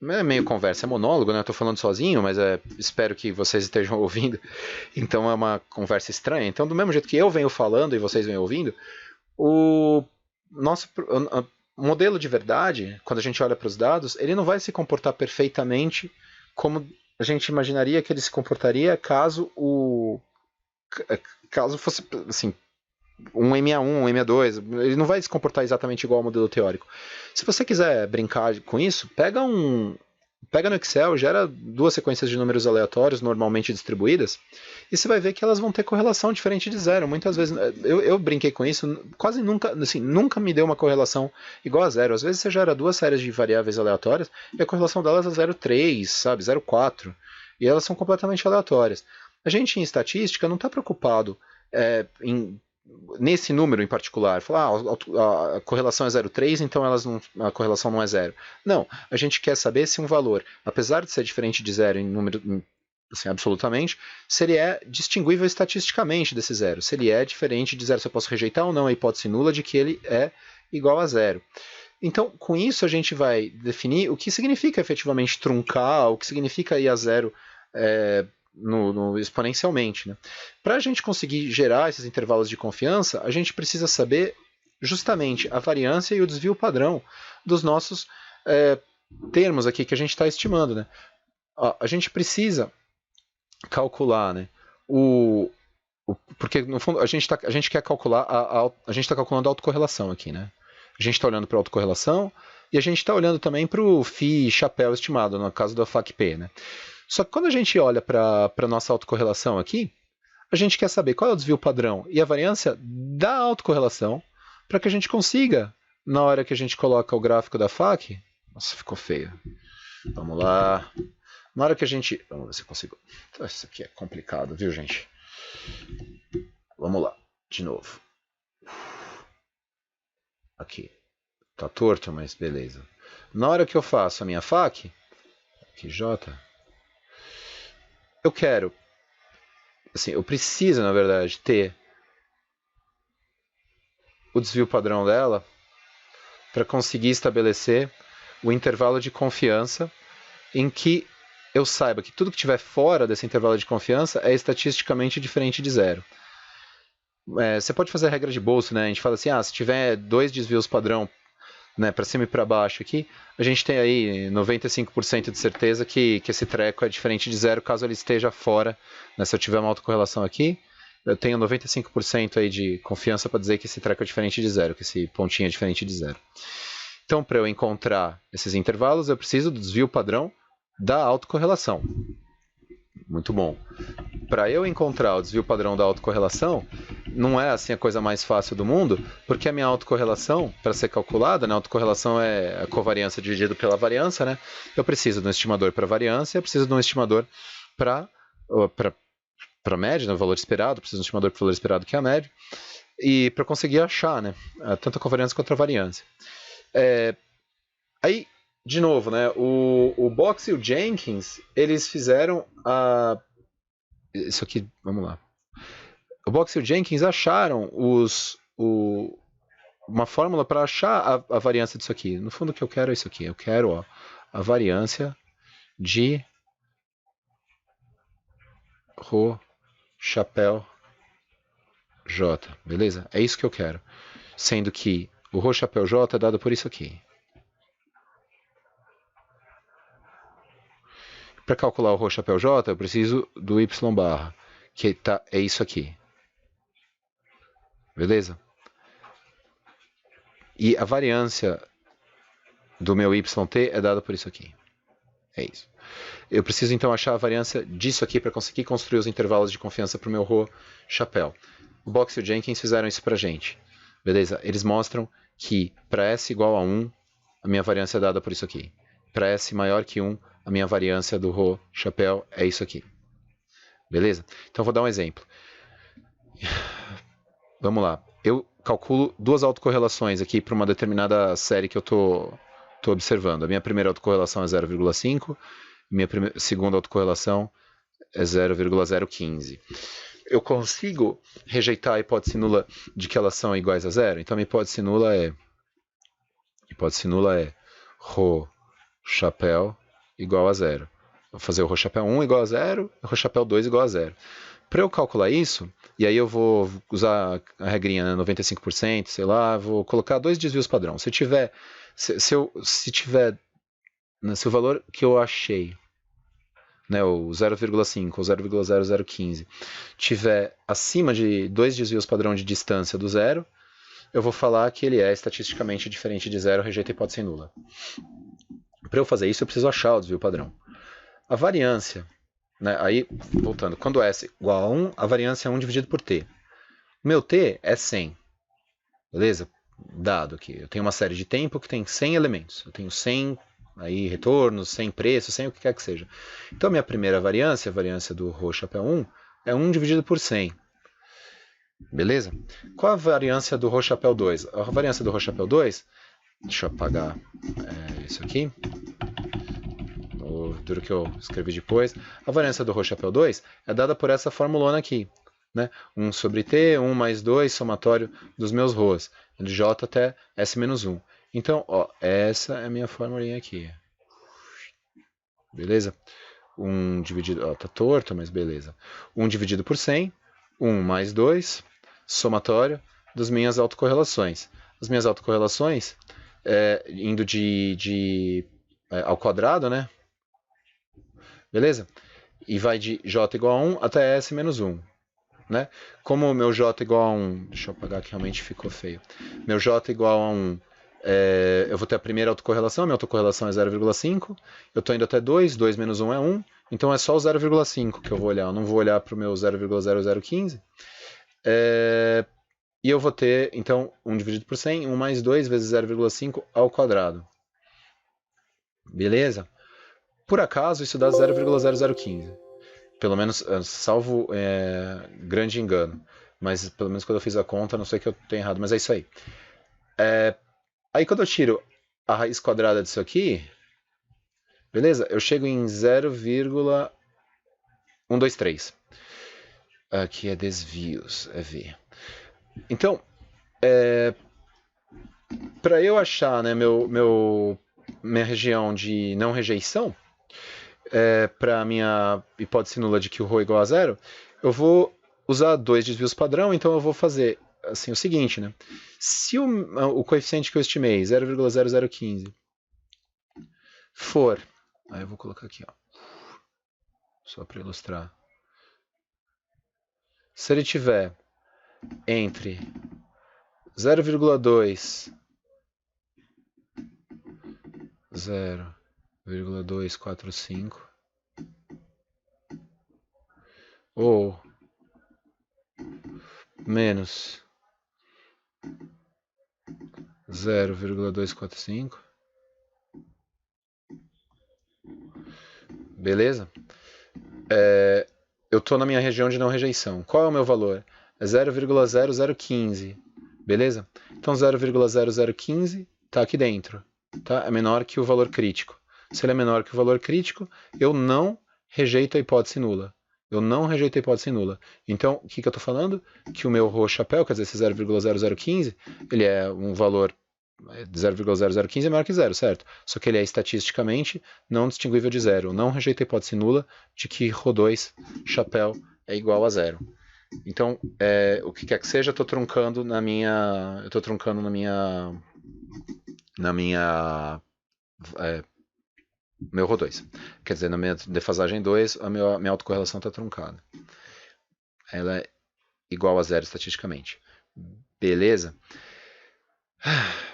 é meio conversa, é monólogo, né? Eu tô falando sozinho, mas espero que vocês estejam ouvindo. Então é uma conversa estranha. Então, do mesmo jeito que eu venho falando e vocês vêm ouvindo, o nosso modelo de verdade, quando a gente olha para os dados, ele não vai se comportar perfeitamente como a gente imaginaria que ele se comportaria caso fosse assim, um MA1, um MA2, ele não vai se comportar exatamente igual ao modelo teórico. Se você quiser brincar com isso, pega no Excel, gera duas sequências de números aleatórios normalmente distribuídas, e você vai ver que elas vão ter correlação diferente de zero. Muitas vezes, eu brinquei com isso, quase nunca, assim, nunca me deu uma correlação igual a zero. Às vezes você gera duas séries de variáveis aleatórias e a correlação delas é 0,3, sabe, 0,4, e elas são completamente aleatórias. A gente em estatística não está preocupado nesse número em particular, falar a correlação é 0,3, então a correlação não é zero. Não, a gente quer saber se um valor, apesar de ser diferente de zero em número, assim, absolutamente, se ele é distinguível estatisticamente desse zero, se ele é diferente de zero, se eu posso rejeitar ou não a hipótese nula de que ele é igual a zero. Então, com isso a gente vai definir o que significa efetivamente truncar, o que significa ir a zero no exponencialmente. Né? Para a gente conseguir gerar esses intervalos de confiança, a gente precisa saber justamente a variância e o desvio padrão dos nossos termos aqui que a gente está estimando. Né? A gente precisa calcular, né, porque no fundo a gente quer calcular a gente está calculando a autocorrelação aqui, né? A gente está olhando para a autocorrelação e a gente está olhando também para o φ chapéu estimado, no caso da FAC-P, né? Só que quando a gente olha para a nossa autocorrelação aqui, a gente quer saber qual é o desvio padrão e a variância da autocorrelação para que a gente consiga, na hora que a gente coloca o gráfico da FAC... Nossa, ficou feio. Vamos lá. Na hora que a gente... Vamos ver se eu consigo... Isso aqui é complicado, viu, gente? Vamos lá, de novo. Aqui. Tá torto, mas beleza. Na hora que eu faço a minha FAQ, aqui J, eu quero, assim, eu preciso, na verdade, ter o desvio padrão dela para conseguir estabelecer o intervalo de confiança em que eu saiba que tudo que estiver fora desse intervalo de confiança é estatisticamente diferente de zero. Você pode fazer a regra de bolso, né? A gente fala assim, se tiver 2 desvios padrão, né, para cima e para baixo aqui, a gente tem aí 95% de certeza que esse treco é diferente de zero caso ele esteja fora, né? Se eu tiver uma autocorrelação aqui, eu tenho 95% aí de confiança para dizer que esse treco é diferente de zero, que esse pontinho é diferente de zero. Então, para eu encontrar esses intervalos, eu preciso do desvio padrão da autocorrelação. Muito bom. Para eu encontrar o desvio padrão da autocorrelação, não é assim a coisa mais fácil do mundo, porque a minha autocorrelação, para ser calculada, né, a autocorrelação é a covariância dividido pela variância, né? Eu preciso de um estimador para variância, eu preciso de um estimador para média, né, o valor esperado, preciso de um estimador para o valor esperado que é a média, e para conseguir achar, né, tanto a covariância quanto a variância. Aí, de novo, né, o Box e o Jenkins, eles fizeram isso aqui, vamos lá. O Box e o Jenkins acharam uma fórmula para achar a variância disso aqui. No fundo, o que eu quero é isso aqui. Eu quero a variância de Rho, chapéu, J. Beleza? É isso que eu quero. Sendo que o Rho, chapéu, J é dado por isso aqui. Para calcular o Rho, chapéu, J, eu preciso do Y barra, que é isso aqui. Beleza? E a variância do meu YT é dada por isso aqui. É isso. Eu preciso então achar a variância disso aqui para conseguir construir os intervalos de confiança para o meu Rho chapéu. O Box e o Jenkins fizeram isso para a gente. Beleza? Eles mostram que para S igual a 1, a minha variância é dada por isso aqui. Para S maior que 1, a minha variância do Rho chapéu é isso aqui. Beleza? Então vou dar um exemplo. Vamos lá. Eu calculo 2 autocorrelações aqui para uma determinada série que eu estou observando. A minha primeira autocorrelação é 0,5, minha segunda autocorrelação é 0,015. Eu consigo rejeitar a hipótese nula de que elas são iguais a zero? Então a hipótese nula é Rho chapéu igual a zero. Vou fazer o Rho chapéu 1 igual a zero, o Rho chapéu 2 igual a zero. Para eu calcular isso, e aí eu vou usar a regrinha, né, 95%, sei lá, vou colocar 2 desvios padrão. Se o valor que eu achei, né, o 0,5 ou 0,0015, tiver acima de 2 desvios padrão de distância do zero, eu vou falar que ele é estatisticamente diferente de zero, rejeita a hipótese nula. Para eu fazer isso, eu preciso achar o desvio padrão. A variância, né, aí, voltando, quando S igual a 1, a variância é 1 dividido por T. O meu T é 100, beleza? Dado aqui, eu tenho uma série de tempo que tem 100 elementos. Eu tenho 100 aí, retornos, 100 preços, 100 o que quer que seja. Então, a minha primeira variância, a variância do Rho chapéu 1, é 1 dividido por 100. Beleza? Qual a variância do Rho chapéu 2? A variância do Rho chapéu 2, deixa eu apagar isso aqui, duro que eu escrevi depois. A variância do Rho chapéu 2 é dada por essa formulona aqui, né? 1 sobre T, 1 mais 2, somatório dos meus Rhos, de J até S menos 1. Então, essa é a minha formulinha aqui. Beleza? 1 dividido, tá torto, mas beleza. 1 dividido por 100, 1 mais 2, somatório das minhas autocorrelações. As minhas autocorrelações, indo ao quadrado, né? Beleza? E vai de J igual a 1 até S menos 1. Né? Como o meu J igual a 1, deixa eu apagar que realmente ficou feio. Meu J igual a 1, eu vou ter a primeira autocorrelação, minha autocorrelação é 0,5. Eu estou indo até 2, 2 menos 1 é 1. Então é só o 0,5 que eu vou olhar. Eu não vou olhar para o meu 0,0015. E eu vou ter, então, 1 dividido por 100, 1 mais 2 vezes 0,5 ao quadrado. Beleza? Por acaso, isso dá 0,0015. Pelo menos, salvo grande engano. Mas, pelo menos, quando eu fiz a conta, não sei que eu tenho errado, mas é isso aí. Aí, quando eu tiro a raiz quadrada disso aqui, beleza? Eu chego em 0,123. Aqui é desvios, é V. Então, para eu achar, né, minha região de não rejeição, para a minha hipótese nula de que o ρ é igual a zero, eu vou usar dois desvios padrão, então eu vou fazer assim, o seguinte, né? Se o coeficiente que eu estimei, 0,0015, for... Aí eu vou colocar aqui, ó, só para ilustrar. Se ele tiver entre 0,2, 0,245 ou menos 0,245, beleza? Eu estou na minha região de não rejeição. Qual é o meu valor? É 0,0015, beleza? Então 0,0015 está aqui dentro, tá? É menor que o valor crítico. Se ele é menor que o valor crítico, eu não rejeito a hipótese nula. Eu não rejeito a hipótese nula. Então, o que eu estou falando? Que o meu ρ chapéu, quer dizer, esse 0,0015, ele é um valor 0,0015 é maior que zero, certo? Só que ele é estatisticamente não distinguível de zero. Eu não rejeito a hipótese nula de que ρ2 chapéu é igual a zero. Então, o que quer que seja, eu estou truncando na minha meu ρ2. Quer dizer, na minha defasagem 2, a minha autocorrelação está truncada. Ela é igual a zero estatisticamente. Beleza?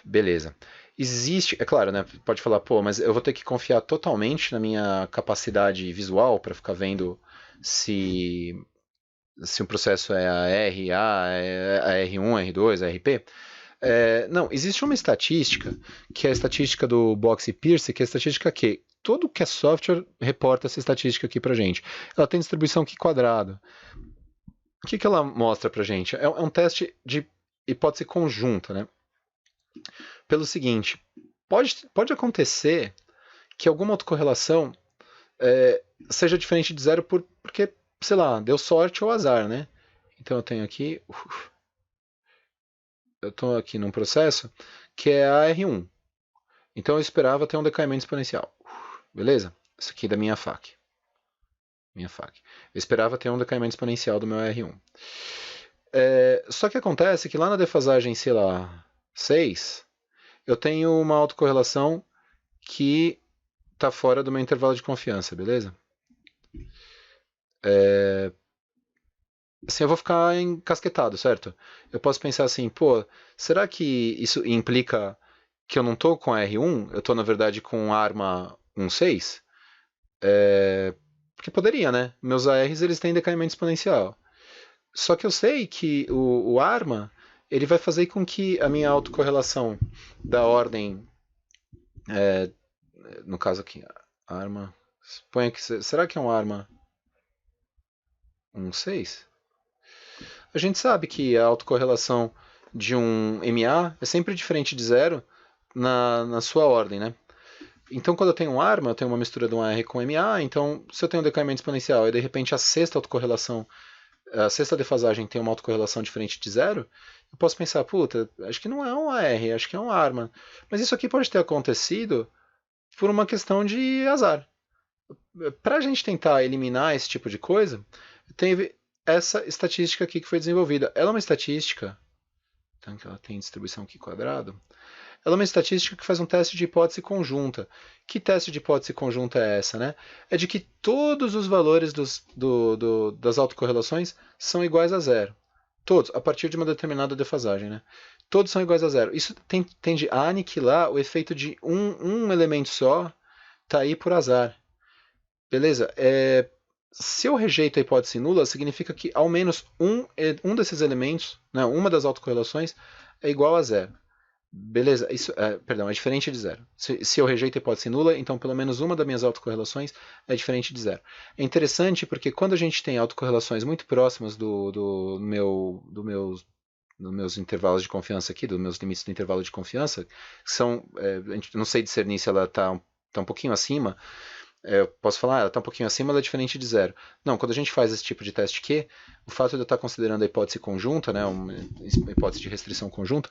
Beleza. Existe, é claro, né? Pode falar, pô, mas eu vou ter que confiar totalmente na minha capacidade visual para ficar vendo se um processo é a R, a R1, a R2, a RP. Não, existe uma estatística, que é a estatística do Box e Pearce, que é a estatística que todo que é software reporta essa estatística aqui pra gente. Ela tem distribuição Q quadrado. O que ela mostra pra gente? É um teste de hipótese conjunta, né? Pelo seguinte, pode acontecer que alguma autocorrelação seja diferente de zero porque, sei lá, deu sorte ou azar, né? Então eu tenho aqui, eu estou aqui num processo que é a R1. Então eu esperava ter um decaimento exponencial. Beleza? Isso aqui é da minha FAQ. Eu esperava ter um decaimento exponencial do meu R1. Só que acontece que lá na defasagem, sei lá, 6, eu tenho uma autocorrelação que está fora do meu intervalo de confiança, beleza? Assim eu vou ficar encasquetado, certo? Eu posso pensar assim, pô, será que isso implica que eu não estou com a R1? Eu estou, na verdade, com arma 1.6? Porque poderia, né? Meus ARs eles têm decaimento exponencial. Só que eu sei que o arma ele vai fazer com que a minha autocorrelação da ordem, no caso aqui, arma, põe aqui, será que é um arma 1.6? A gente sabe que a autocorrelação de um MA é sempre diferente de zero na sua ordem, né? Então, quando eu tenho um arma, eu tenho uma mistura de um AR com MA, então se eu tenho um decaimento exponencial e de repente a sexta autocorrelação, a sexta defasagem tem uma autocorrelação diferente de zero, eu posso pensar, puta, acho que não é um AR, acho que é um arma. Mas isso aqui pode ter acontecido por uma questão de azar. Para a gente tentar eliminar esse tipo de coisa, teve essa estatística aqui que foi desenvolvida. Ela é uma estatística, então ela tem distribuição aqui quadrado. Ela é uma estatística que faz um teste de hipótese conjunta. Que teste de hipótese conjunta é essa, né? É de que todos os valores das autocorrelações são iguais a zero. Todos, a partir de uma determinada defasagem, né? Todos são iguais a zero. Isso tende a aniquilar o efeito de um elemento só tá aí por azar. Beleza? Se eu rejeito a hipótese nula, significa que ao menos um desses elementos, né, uma das autocorrelações, é igual a zero. Beleza, isso perdão, é diferente de zero. Se eu rejeito a hipótese nula, então pelo menos uma das minhas autocorrelações é diferente de zero. É interessante porque quando a gente tem autocorrelações muito próximas do meu nos meus intervalos de confiança aqui, dos meus limites do intervalo de confiança, são, a gente não sei discernir se ela está um pouquinho acima, eu posso falar, ela está um pouquinho acima, ela é diferente de zero. Não, quando a gente faz esse tipo de teste Q, o fato de eu estar considerando a hipótese conjunta, né, uma hipótese de restrição conjunta,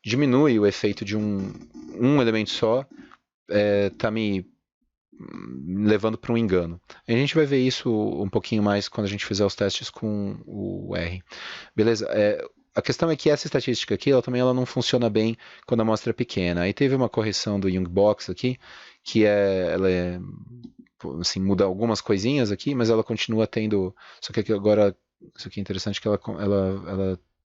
diminui o efeito de um elemento só, está me levando para um engano. A gente vai ver isso um pouquinho mais quando a gente fizer os testes com o R. Beleza? A questão é que essa estatística aqui, ela não funciona bem quando a amostra é pequena. Aí teve uma correção do Young Box aqui, que ela assim, muda algumas coisinhas aqui, mas ela continua tendo, só que aqui agora, isso aqui é interessante que ela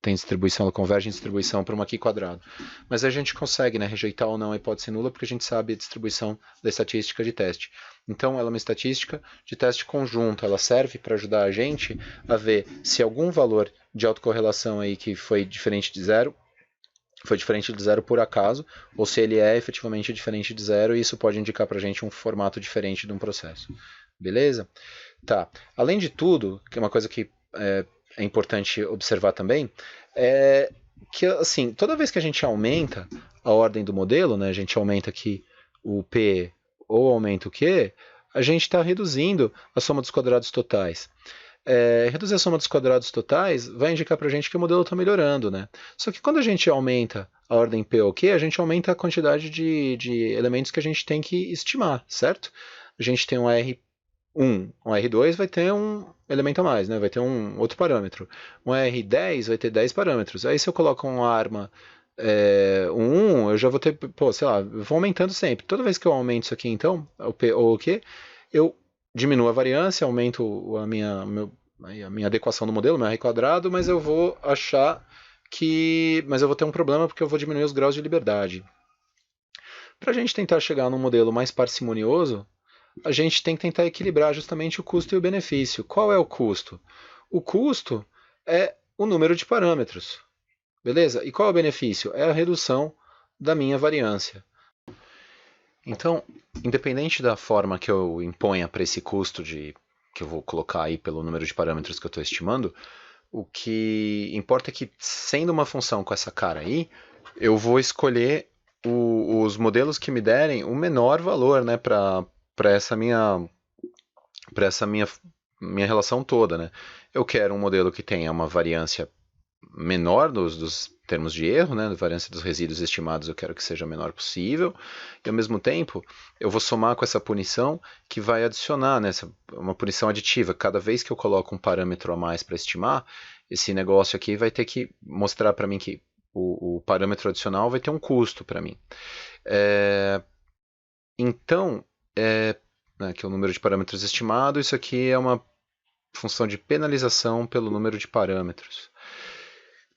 tem distribuição, ela converge em distribuição para uma aqui quadrado. Mas a gente consegue, né, rejeitar ou não a hipótese nula porque a gente sabe a distribuição da estatística de teste. Então ela é uma estatística de teste conjunto, ela serve para ajudar a gente a ver se algum valor de autocorrelação aí que foi diferente de zero por acaso, ou se ele é efetivamente diferente de zero, e isso pode indicar para a gente um formato diferente de um processo. Beleza? Tá. Além de tudo, que é uma coisa que é importante observar também, é que assim, toda vez que a gente aumenta a ordem do modelo, né, a gente aumenta aqui o P ou aumenta o Q, a gente está reduzindo a soma dos quadrados totais. Reduzir a soma dos quadrados totais vai indicar para a gente que o modelo está melhorando, né? Só que quando a gente aumenta a ordem P ou Q, a gente aumenta a quantidade de elementos que a gente tem que estimar, certo? A gente tem um R1, um R2 vai ter um elemento a mais, né? Vai ter um outro parâmetro. Um R10 vai ter 10 parâmetros. Aí se eu coloco uma arma um 1, eu já vou ter, sei lá, eu vou aumentando sempre. Toda vez que eu aumento isso aqui, então, o P ou o Q, eu diminuo a variância, aumento a minha adequação do modelo, meu R quadrado, mas eu vou achar mas eu vou ter um problema porque eu vou diminuir os graus de liberdade. Para a gente tentar chegar num modelo mais parcimonioso, a gente tem que tentar equilibrar justamente o custo e o benefício. Qual é o custo? O custo é o número de parâmetros, beleza? E qual é o benefício? É a redução da minha variância. Então, independente da forma que eu imponha para esse custo que eu vou colocar aí pelo número de parâmetros que eu estou estimando, o que importa é que, sendo uma função com essa cara aí, eu vou escolher os modelos que me derem o menor valor, né, para essa minha relação toda, né? Eu quero um modelo que tenha uma variância menor dos termos de erro, né? A variância dos resíduos estimados eu quero que seja a menor possível, e ao mesmo tempo eu vou somar com essa punição que vai adicionar, né? Uma punição aditiva. Cada vez que eu coloco um parâmetro a mais para estimar, esse negócio aqui vai ter que mostrar para mim que o parâmetro adicional vai ter um custo para mim. Então, né, que é o número de parâmetros estimado, isso aqui é uma função de penalização pelo número de parâmetros.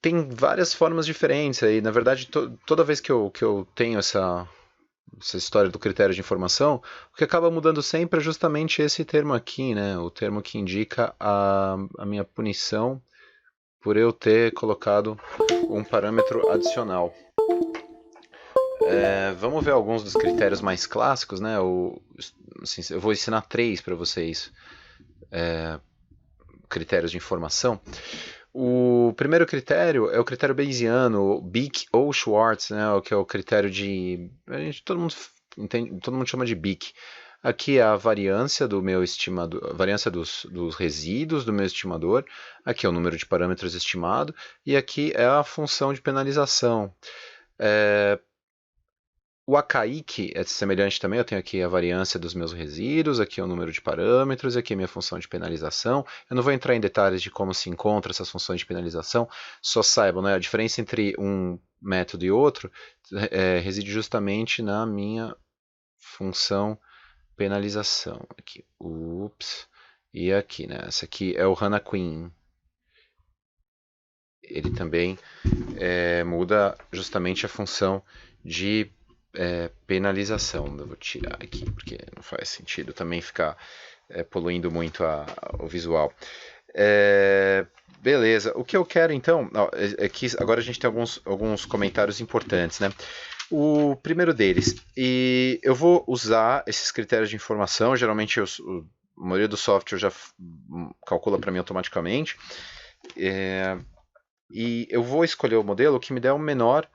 Tem várias formas diferentes aí. Na verdade, toda vez que eu tenho essa história do critério de informação, o que acaba mudando sempre é justamente esse termo aqui, né? O termo que indica a minha punição por eu ter colocado um parâmetro adicional. Vamos ver alguns dos critérios mais clássicos, né? Assim, eu vou ensinar 3 para vocês, critérios de informação. O primeiro critério é o critério bayesiano, BIC ou Schwartz, né, que é o critério de... todo mundo chama de BIC. Aqui é a variância do meu estimador, a variância dos resíduos do meu estimador. Aqui é o número de parâmetros estimado. E aqui é a função de penalização. O AKIC é semelhante também, eu tenho aqui a variância dos meus resíduos, aqui é o número de parâmetros, aqui é a minha função de penalização. Eu não vou entrar em detalhes de como se encontram essas funções de penalização, só saibam, né, a diferença entre um método e outro reside justamente na minha função penalização. Aqui, e aqui, né, essa aqui é o Hanna-Quinn. Ele também muda justamente a função de penalização. Eu vou tirar aqui porque não faz sentido também ficar poluindo muito o visual. Beleza, o que eu quero então é que agora a gente tem alguns comentários importantes, né? O primeiro deles, e eu vou usar esses critérios de informação, geralmente a maioria do software já calcula para mim automaticamente. e eu vou escolher o modelo que me der o menor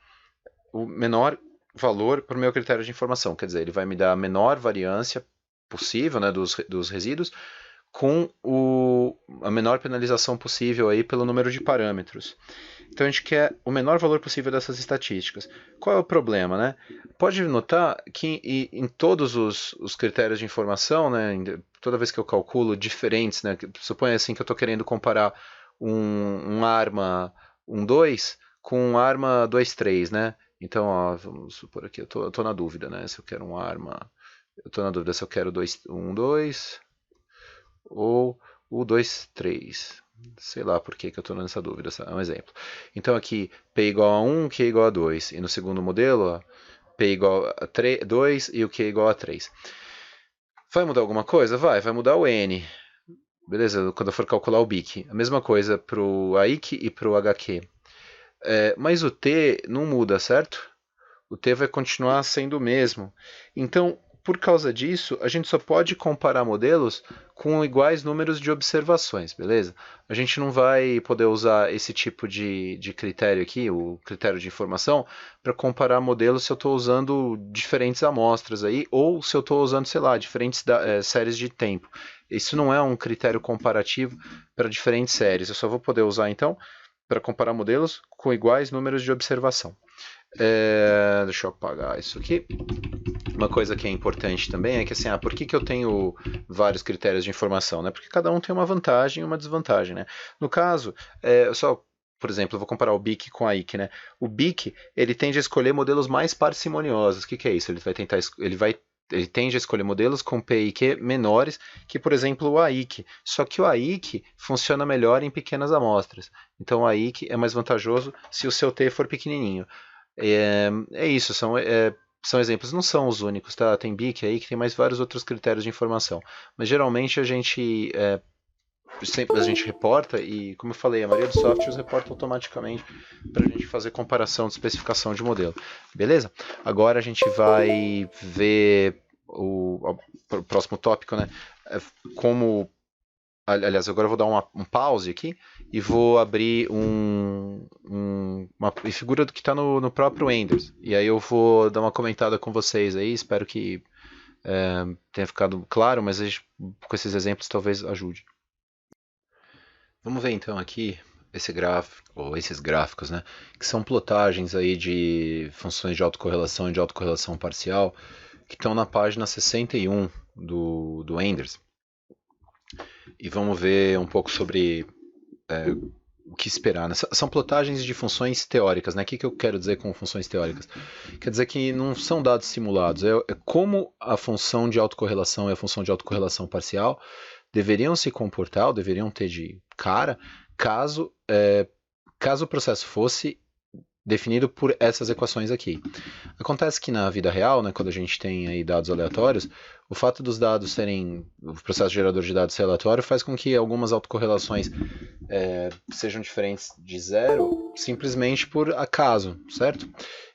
valor para o meu critério de informação. Quer dizer, ele vai me dar a menor variância possível, né, dos resíduos com a menor penalização possível aí pelo número de parâmetros. Então a gente quer o menor valor possível dessas estatísticas. Qual é o problema, né? Pode notar que em todos os critérios de informação, né, toda vez que eu calculo diferentes, né, suponha assim que eu estou querendo comparar um arma 1.2 com um arma 2.3, né? Então, ó, vamos supor aqui, eu tô na dúvida, né? Se eu quero um arma, eu tô na dúvida se eu quero 1.2 ou o 2.3. Sei lá por que eu estou nessa dúvida, é um exemplo. Então aqui, P igual a 1, Q igual a 2. E no segundo modelo, ó, P igual a 2 e o Q igual a 3. Vai mudar alguma coisa? Vai mudar o N. Beleza, quando eu for calcular o BIC. A mesma coisa para o AIC e para o HQ. Mas o T não muda, certo? O T vai continuar sendo o mesmo. Então, por causa disso, a gente só pode comparar modelos com iguais números de observações, beleza? A gente não vai poder usar esse tipo de critério aqui, o critério de informação, para comparar modelos se eu estou usando diferentes amostras aí, ou se eu estou usando, sei lá, diferentes séries de tempo. Isso não é um critério comparativo para diferentes séries. Eu só vou poder usar, então, para comparar modelos com iguais números de observação. Deixa eu apagar isso aqui. Uma coisa que é importante também é que assim, por que eu tenho vários critérios de informação? Né? Porque cada um tem uma vantagem e uma desvantagem. Né? No caso, por exemplo, eu vou comparar o BIC com a IC. Né? O BIC ele tende a escolher modelos mais parcimoniosos. O que é isso? Ele tende a escolher modelos com P e Q menores que, por exemplo, o AIC. Só que o AIC funciona melhor em pequenas amostras. Então o AIC é mais vantajoso se o seu T for pequenininho. Isso, são exemplos, não são os únicos, tá? Tem BIC aí que tem mais vários outros critérios de informação. Mas geralmente sempre a gente reporta e, como eu falei, a maioria dos softwares reporta automaticamente para a gente fazer comparação de especificação de modelo. Beleza? Agora a gente vai ver o próximo tópico, né? Como. Aliás, agora eu vou dar um pause aqui e vou abrir uma figura do que está no próprio Enders. E aí eu vou dar uma comentada com vocês aí, espero que tenha ficado claro, mas com esses exemplos talvez ajude. Vamos ver então aqui esse gráfico, ou esses gráficos, né, que são plotagens aí de funções de autocorrelação e de autocorrelação parcial, que estão na página 61 do Enders. E vamos ver um pouco sobre o que esperar. Né? São plotagens de funções teóricas. Né? O que eu quero dizer com funções teóricas? Quer dizer que não são dados simulados. É como a função de autocorrelação e a função de autocorrelação parcial deveriam se comportar, ou deveriam ter de cara, caso o processo fosse definido por essas equações aqui. Acontece que na vida real, né, quando a gente tem aí dados aleatórios, o fato dos dados serem, o processo gerador de dados ser aleatório faz com que algumas autocorrelações sejam diferentes de zero simplesmente por acaso, certo?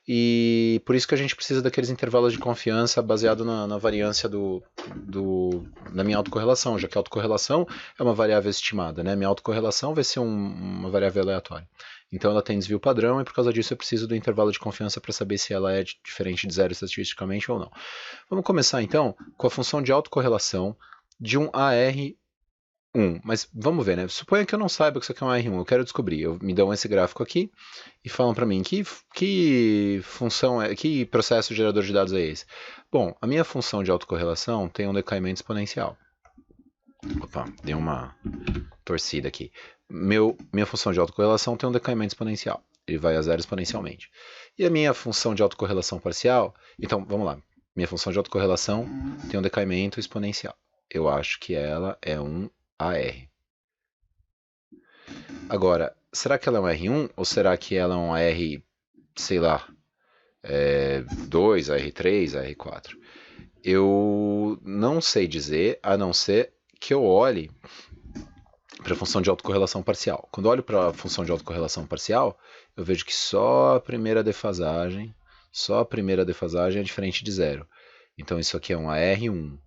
E por isso que a gente precisa daqueles intervalos de confiança baseado na variância da minha autocorrelação, já que a autocorrelação é uma variável estimada, né? Minha autocorrelação vai ser uma variável aleatória. Então ela tem desvio padrão e por causa disso eu preciso do intervalo de confiança para saber se ela é diferente de zero estatisticamente ou não. Vamos começar então com a função de autocorrelação de um AR1. Mas vamos ver, né? Suponha que eu não saiba que isso aqui é um AR1, eu quero descobrir. Me dão esse gráfico aqui e falam para mim que função que processo gerador de dados é esse? Bom, a minha função de autocorrelação tem um decaimento exponencial. Opa, dei uma torcida aqui. Minha função de autocorrelação tem um decaimento exponencial. Ele vai a zero exponencialmente. E a minha função de autocorrelação parcial, então vamos lá. Minha função de autocorrelação tem um decaimento exponencial. Eu acho que ela é um AR. Agora, será que ela é um R1 ou será que ela é um AR, sei lá, 2, AR3, AR4? Eu não sei dizer, a não ser que eu olhe para a função de autocorrelação parcial. Quando eu olho para a função de autocorrelação parcial, eu vejo que só a primeira defasagem é diferente de zero. Então isso aqui é um AR1.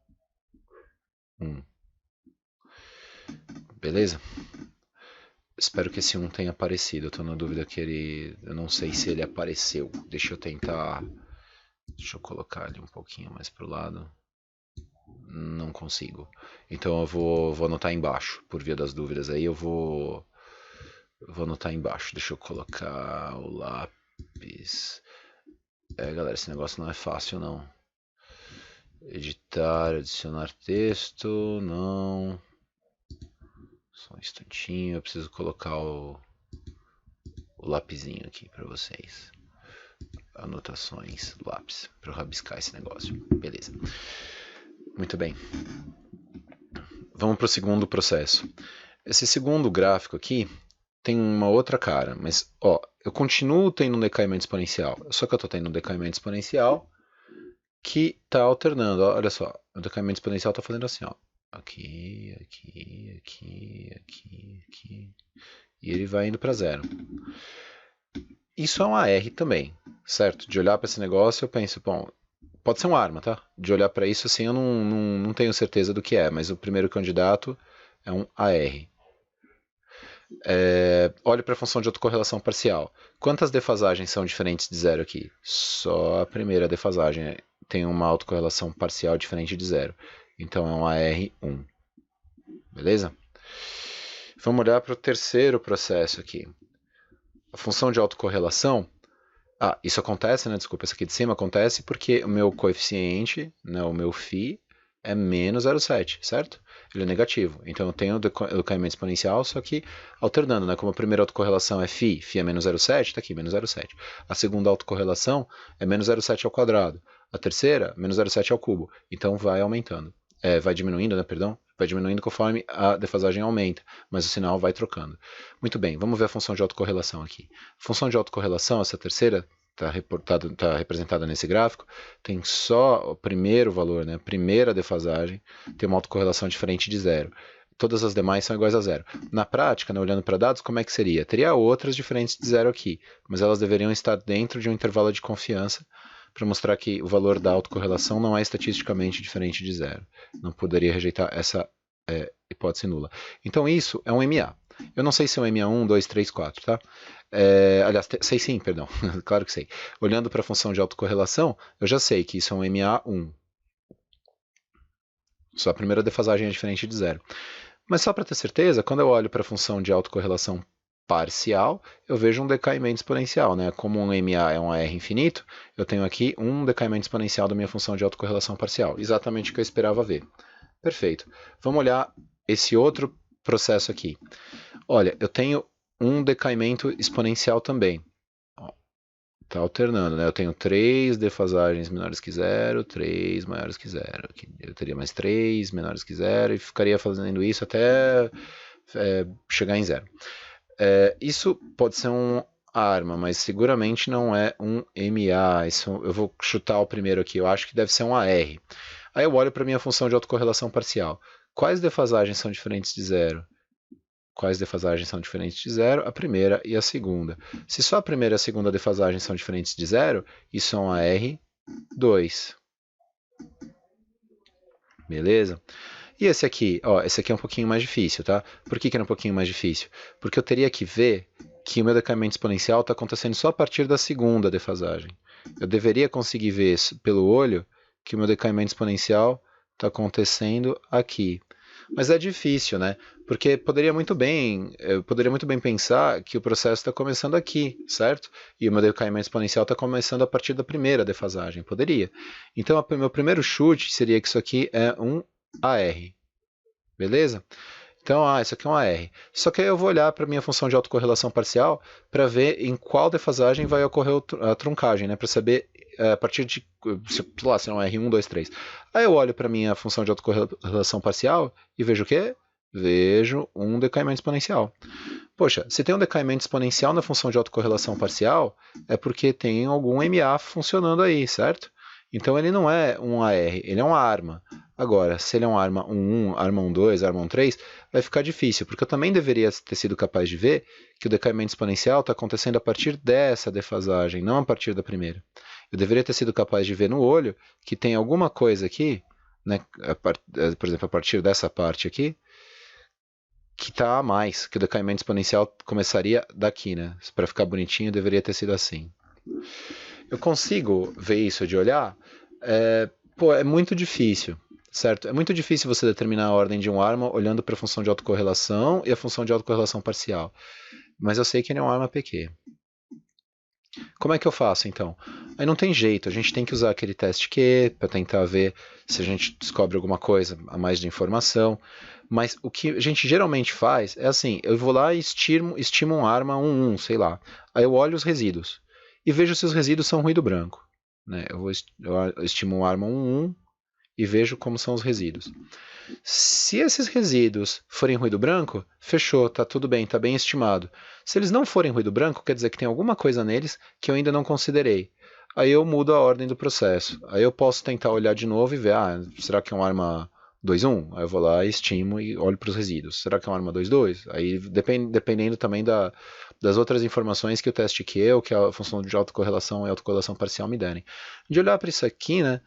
Beleza? Espero que esse 1 tenha aparecido. Eu tô na dúvida que ele... Eu não sei se ele apareceu. Deixa eu tentar... Deixa eu colocar ele um pouquinho mais pro lado. Não consigo. Então eu vou anotar embaixo. Por via das dúvidas aí, eu vou anotar embaixo. Deixa eu colocar o lápis. Galera, esse negócio não é fácil, não. Editar, adicionar texto, não. Só um instantinho, eu preciso colocar o lapisinho aqui para vocês. Anotações, lápis, para eu rabiscar esse negócio. Beleza. Muito bem. Vamos para o segundo processo. Esse segundo gráfico aqui tem uma outra cara, mas ó, eu continuo tendo um decaimento exponencial, só que eu estou tendo um decaimento exponencial que está alternando. Ó, olha só, o decaimento exponencial está fazendo assim, ó. Aqui, aqui, aqui, aqui, aqui. E ele vai indo para zero. Isso é um AR também, certo? De olhar para esse negócio eu penso, bom, pode ser uma arma, tá? De olhar para isso assim eu não tenho certeza do que é, mas o primeiro candidato é um AR. Olhe para a função de autocorrelação parcial. Quantas defasagens são diferentes de zero aqui? Só a primeira defasagem tem uma autocorrelação parcial diferente de zero. Então é um AR1. Beleza? Vamos olhar para o terceiro processo aqui. A função de autocorrelação. Isso acontece, né? Desculpa, essa aqui de cima acontece porque o meu coeficiente, né, o meu φ, é menos 0,7, certo? Ele é negativo. Então eu tenho o decaimento exponencial, só que alternando, né? Como a primeira autocorrelação é φ é menos 0,7, está aqui, menos 0,7. A segunda autocorrelação é menos 0,7 ao quadrado. A terceira, menos 0,7 ao cubo. Então vai aumentando. Vai diminuindo, né? Perdão. Vai diminuindo conforme a defasagem aumenta, mas o sinal vai trocando. Muito bem, vamos ver a função de autocorrelação aqui. A função de autocorrelação, essa terceira, está representada nesse gráfico, tem só o primeiro valor, né? A primeira defasagem tem uma autocorrelação diferente de zero. Todas as demais são iguais a zero. Na prática, né, olhando para dados, como é que seria? Teria outras diferentes de zero aqui, mas elas deveriam estar dentro de um intervalo de confiança para mostrar que o valor da autocorrelação não é estatisticamente diferente de zero. Não poderia rejeitar essa hipótese nula. Então isso é um MA. Eu não sei se é um MA1, 2, 3, 4, tá? Aliás, sei sim, perdão. Claro que sei. Olhando para a função de autocorrelação, eu já sei que isso é um MA1. Só a primeira defasagem é diferente de zero. Mas só para ter certeza, quando eu olho para a função de autocorrelação parcial, eu vejo um decaimento exponencial, né? Como um MA é um AR infinito, eu tenho aqui um decaimento exponencial da minha função de autocorrelação parcial. Exatamente o que eu esperava ver. Perfeito. Vamos olhar esse outro processo aqui. Olha, eu tenho um decaimento exponencial também. Está alternando, né? Eu tenho 3 defasagens menores que zero, 3 maiores que zero. Eu teria mais 3 menores que zero e ficaria fazendo isso até chegar em zero. Isso pode ser uma arma, mas seguramente não é um MA. Isso, eu vou chutar o primeiro aqui, eu acho que deve ser um AR. Aí eu olho para a minha função de autocorrelação parcial. Quais defasagens são diferentes de zero? Quais defasagens são diferentes de zero? A primeira e a segunda. Se só a primeira e a segunda defasagem são diferentes de zero, isso é um AR2. Beleza? E esse aqui? Esse aqui é um pouquinho mais difícil, tá? Por que era um pouquinho mais difícil? Porque eu teria que ver que o meu decaimento exponencial está acontecendo só a partir da segunda defasagem. Eu deveria conseguir ver pelo olho que o meu decaimento exponencial está acontecendo aqui. Mas é difícil, né? Porque eu poderia muito bem pensar que o processo está começando aqui, certo? E o meu decaimento exponencial está começando a partir da primeira defasagem. Poderia. Então, o meu primeiro chute seria que isso aqui é um AR. Beleza? Então, isso aqui é um AR. Só que aí eu vou olhar para a minha função de autocorrelação parcial para ver em qual defasagem vai ocorrer a truncagem, né? Para saber a partir de, sei lá, se não é R1, 2, 3. Aí eu olho para a minha função de autocorrelação parcial e vejo o quê? Vejo um decaimento exponencial. Poxa, se tem um decaimento exponencial na função de autocorrelação parcial, é porque tem algum MA funcionando aí, certo? Então ele não é um AR, ele é uma arma. Agora, se ele é um arma 1, arma 1.2, arma 1.3, vai ficar difícil, porque eu também deveria ter sido capaz de ver que o decaimento exponencial está acontecendo a partir dessa defasagem, não a partir da primeira. Eu deveria ter sido capaz de ver no olho que tem alguma coisa aqui, né, por exemplo, a partir dessa parte aqui, que está a mais, que o decaimento exponencial começaria daqui, né? Para ficar bonitinho, deveria ter sido assim. Eu consigo ver isso de olhar? É muito difícil, certo? É muito difícil você determinar a ordem de um arma olhando para a função de autocorrelação e a função de autocorrelação parcial. Mas eu sei que ele é um arma PQ. Como é que eu faço, então? Aí não tem jeito, a gente tem que usar aquele teste Q para tentar ver se a gente descobre alguma coisa a mais de informação. Mas o que a gente geralmente faz é assim, eu vou lá e estimo um arma 1-1, sei lá. Aí eu olho os resíduos e vejo se os resíduos são ruído branco. Né? Eu estimo um arma 1-1 e vejo como são os resíduos. Se esses resíduos forem ruído branco, fechou, tá tudo bem, tá bem estimado. Se eles não forem ruído branco, quer dizer que tem alguma coisa neles que eu ainda não considerei. Aí eu mudo a ordem do processo. Aí eu posso tentar olhar de novo e ver, será que é uma arma 2-1? Aí eu vou lá, estimo e olho para os resíduos. Será que é uma arma 2-2? Aí dependendo também das outras informações que o teste Q ou que a função de autocorrelação e autocorrelação parcial me derem. De olhar para isso aqui, né,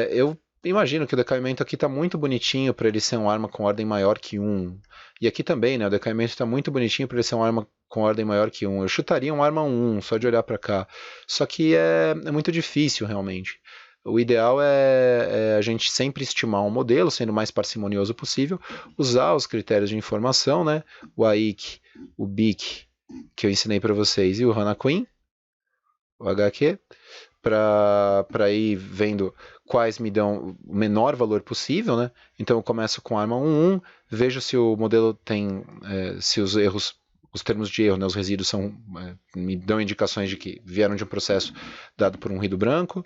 eu imagino que o decaimento aqui está muito bonitinho para ele ser uma arma com ordem maior que 1. E aqui também, né, o decaimento está muito bonitinho para ele ser uma arma com ordem maior que 1. Eu chutaria uma arma 1, só de olhar para cá. Só que é muito difícil, realmente. O ideal é a gente sempre estimar um modelo, sendo o mais parcimonioso possível, usar os critérios de informação, né, o AIC, o BIC, que eu ensinei para vocês, e o Hanaquin, o HQ, para ir vendo quais me dão o menor valor possível, né? Então eu começo com arma 1-1, vejo se o modelo tem, se os erros, os termos de erro, né, os resíduos me dão indicações de que vieram de um processo dado por um ruído branco.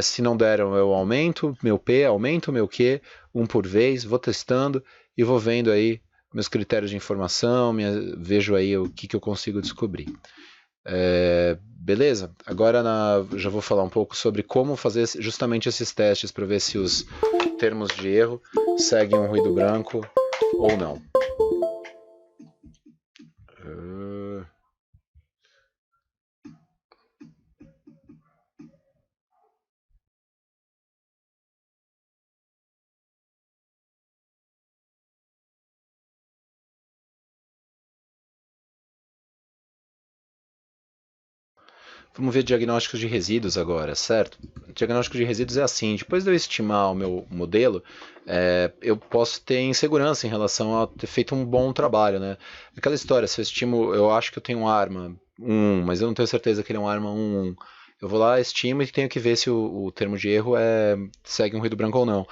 Se não deram, eu aumento meu P, aumento meu Q, um por vez, vou testando e vou vendo aí meus critérios de informação, vejo aí o que eu consigo descobrir. Beleza? Agora já vou falar um pouco sobre como fazer justamente esses testes para ver se os termos de erro seguem um ruído branco ou não. Vamos ver diagnósticos de resíduos agora, certo? Diagnóstico de resíduos é assim, depois de eu estimar o meu modelo, eu posso ter insegurança em relação a ter feito um bom trabalho, né? Aquela história, se eu estimo, eu acho que eu tenho uma arma 1, mas eu não tenho certeza que ele é uma arma 1-1. Eu vou lá, estimo e tenho que ver se o termo de erro segue um ruído branco ou não.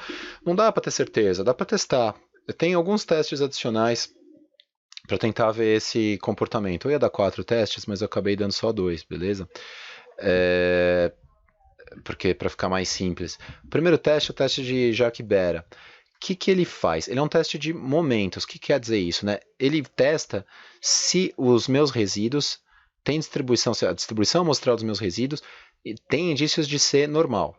Não dá para ter certeza, dá para testar. Eu tenho alguns testes adicionais para tentar ver esse comportamento. Eu ia dar 4 testes, mas eu acabei dando só 2, beleza? Porque para ficar mais simples. O primeiro teste é o teste de Jacques-Bera. O que ele faz? Ele é um teste de momentos. O que quer dizer isso? Né? Ele testa se os meus resíduos têm distribuição, se a distribuição amostral dos meus resíduos tem indícios de ser normal.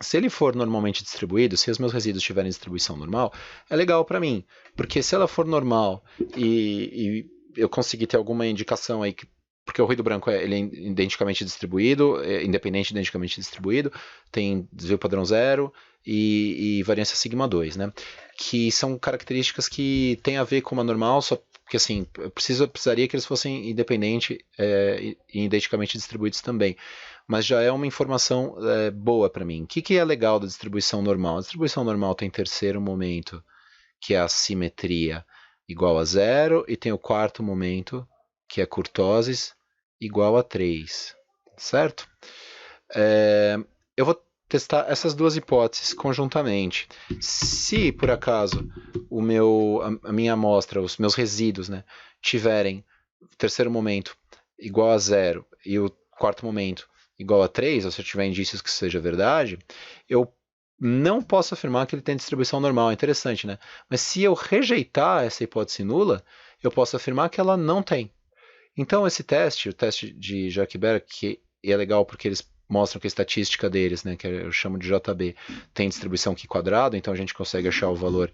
Se ele for normalmente distribuído, se os meus resíduos tiverem distribuição normal, é legal para mim, porque se ela for normal e eu conseguir ter alguma indicação aí, porque o ruído branco ele é identicamente distribuído, independente identicamente distribuído, tem desvio padrão 0 e variância sigma 2, né? Que são características que têm a ver com uma normal, só que assim, eu precisaria que eles fossem independente e identicamente distribuídos também. Mas já é uma informação boa para mim. O que é legal da distribuição normal? A distribuição normal tem terceiro momento, que é a simetria igual a 0, e tem o quarto momento, que é curtoses, igual a 3. Certo? Eu vou testar essas duas hipóteses conjuntamente. Se, por acaso, a minha amostra, os meus resíduos, né, tiverem terceiro momento igual a 0 e o quarto momento igual a 3, ou se eu tiver indícios que seja verdade, eu não posso afirmar que ele tem distribuição normal. É interessante, né? Mas se eu rejeitar essa hipótese nula, eu posso afirmar que ela não tem. Então esse teste, o teste de Jacques-Bera, que é legal porque eles mostram que a estatística deles, né, que eu chamo de JB, tem distribuição Q quadrado, então a gente consegue achar o valor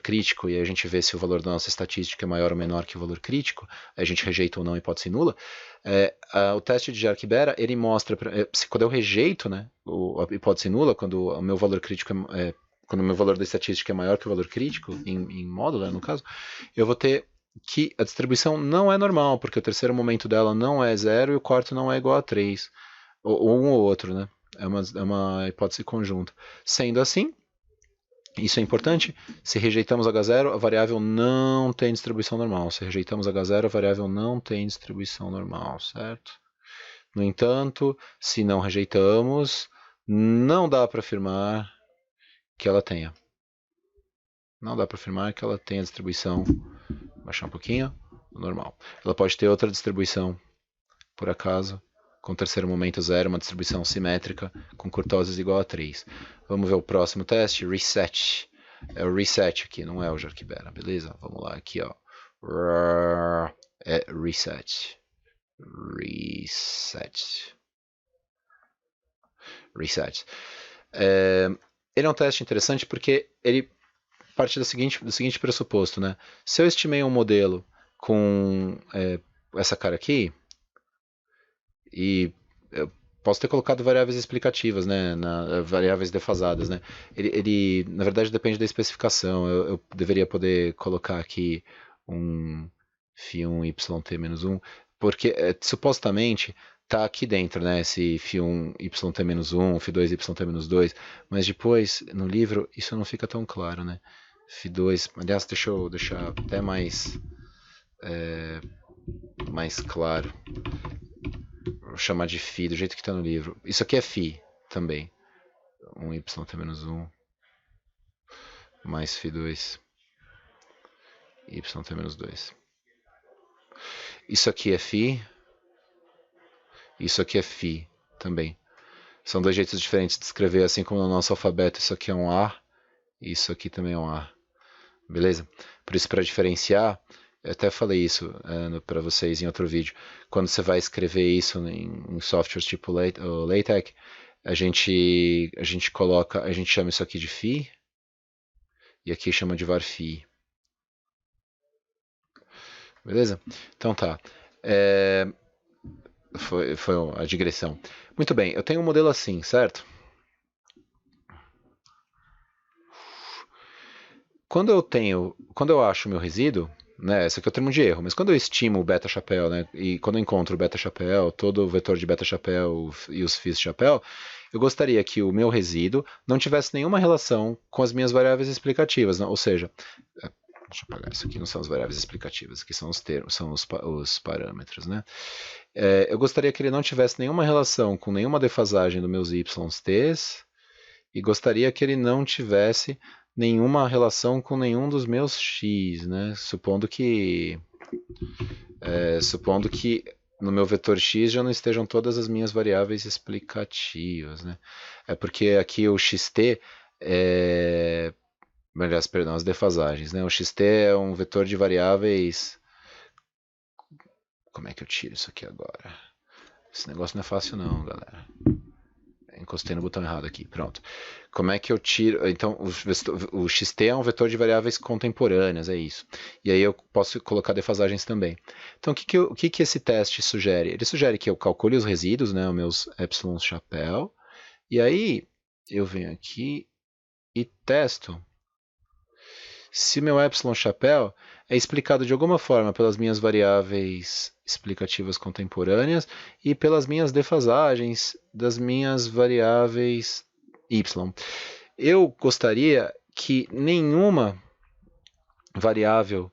crítico e a gente vê se o valor da nossa estatística é maior ou menor que o valor crítico, a gente rejeita ou não a hipótese nula. O teste de Jacques-Bera, ele mostra, quando eu rejeito, né, a hipótese nula, quando o meu valor crítico quando o meu valor da estatística é maior que o valor crítico, em módulo, né, no caso, eu vou ter que a distribuição não é normal, porque o terceiro momento dela não é 0 e o quarto não é igual a 3. Ou um ou outro, né? É uma hipótese conjunta. Sendo assim, isso é importante. Se rejeitamos H0, a variável não tem distribuição normal. Se rejeitamos H0, a variável não tem distribuição normal, certo? No entanto, se não rejeitamos, não dá para afirmar que ela tenha. Não dá para afirmar que ela tenha distribuição. Vou baixar um pouquinho, normal. Ela pode ter outra distribuição, por acaso, com o terceiro momento 0, uma distribuição simétrica, com curtoses igual a 3. Vamos ver o próximo teste, reset. É o reset aqui, não é o Jarquibera, beleza? Vamos lá, aqui, ó. É reset. Reset. Reset. Ele é um teste interessante porque ele parte do seguinte pressuposto, né? Se eu estimei um modelo com essa cara aqui, e eu posso ter colocado variáveis explicativas, né, variáveis defasadas, né? Ele, na verdade, depende da especificação. Eu deveria poder colocar aqui um φ1 yt-1, porque supostamente está aqui dentro, né, esse φ1 yt-1, φ2 yt-2, mas depois, no livro, isso não fica tão claro, né? φ2, aliás, deixa eu deixar até mais claro. Vou chamar de φ do jeito que está no livro. Isso aqui é φ também. 1 yt-1 mais φ2 yt-2. Isso aqui é φ. Isso aqui é φ também. São dois jeitos diferentes de escrever, assim como no nosso alfabeto. Isso aqui é um A. E isso aqui também é um A. Beleza? Por isso, para diferenciar, eu até falei isso para vocês em outro vídeo. Quando você vai escrever isso em softwares tipo LaTeX, a gente chama isso aqui de φ e aqui chama de var_φ. Beleza? Então tá. Foi a digressão. Muito bem, eu tenho um modelo assim, certo? Quando eu acho o meu resíduo, né, esse aqui é o termo de erro, mas quando eu estimo o beta-chapéu, né, e quando eu encontro o beta-chapéu, todo o vetor de beta-chapéu e os φs chapéu, eu gostaria que o meu resíduo não tivesse nenhuma relação com as minhas variáveis explicativas, né? Ou seja, deixa eu apagar, isso aqui não são as variáveis explicativas, aqui são os termos, são os parâmetros, né? Eu gostaria que ele não tivesse nenhuma relação com nenhuma defasagem dos meus yt's e gostaria que ele não tivesse nenhuma relação com nenhum dos meus x, né? Supondo que no meu vetor x já não estejam todas as minhas variáveis explicativas, né? É porque aqui o xt aliás, perdão, as defasagens, né? O xt é um vetor de variáveis. Como é que eu tiro isso aqui agora? Esse negócio não é fácil não, galera. Encostei no botão errado aqui, pronto. Como é que eu tiro? Então, o xt é um vetor de variáveis contemporâneas, é isso. E aí eu posso colocar defasagens também. Então, o que esse teste sugere? Ele sugere que eu calcule os resíduos, né, os meus epsilons chapéu, e aí eu venho aqui e testo se meu epsilon chapéu é explicado de alguma forma pelas minhas variáveis explicativas contemporâneas e pelas minhas defasagens das minhas variáveis y. Eu gostaria que nenhuma variável,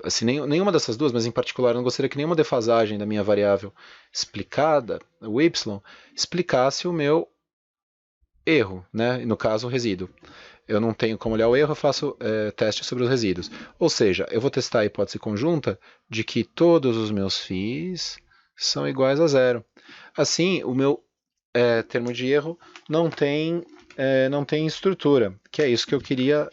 assim, nenhuma dessas duas, mas em particular eu não gostaria que nenhuma defasagem da minha variável explicada, o y, explicasse o meu erro, né? No caso, o resíduo. Eu não tenho como olhar o erro, eu faço teste sobre os resíduos. Ou seja, eu vou testar a hipótese conjunta de que todos os meus φs são iguais a zero. Assim, o meu termo de erro não tem estrutura, que é isso que eu queria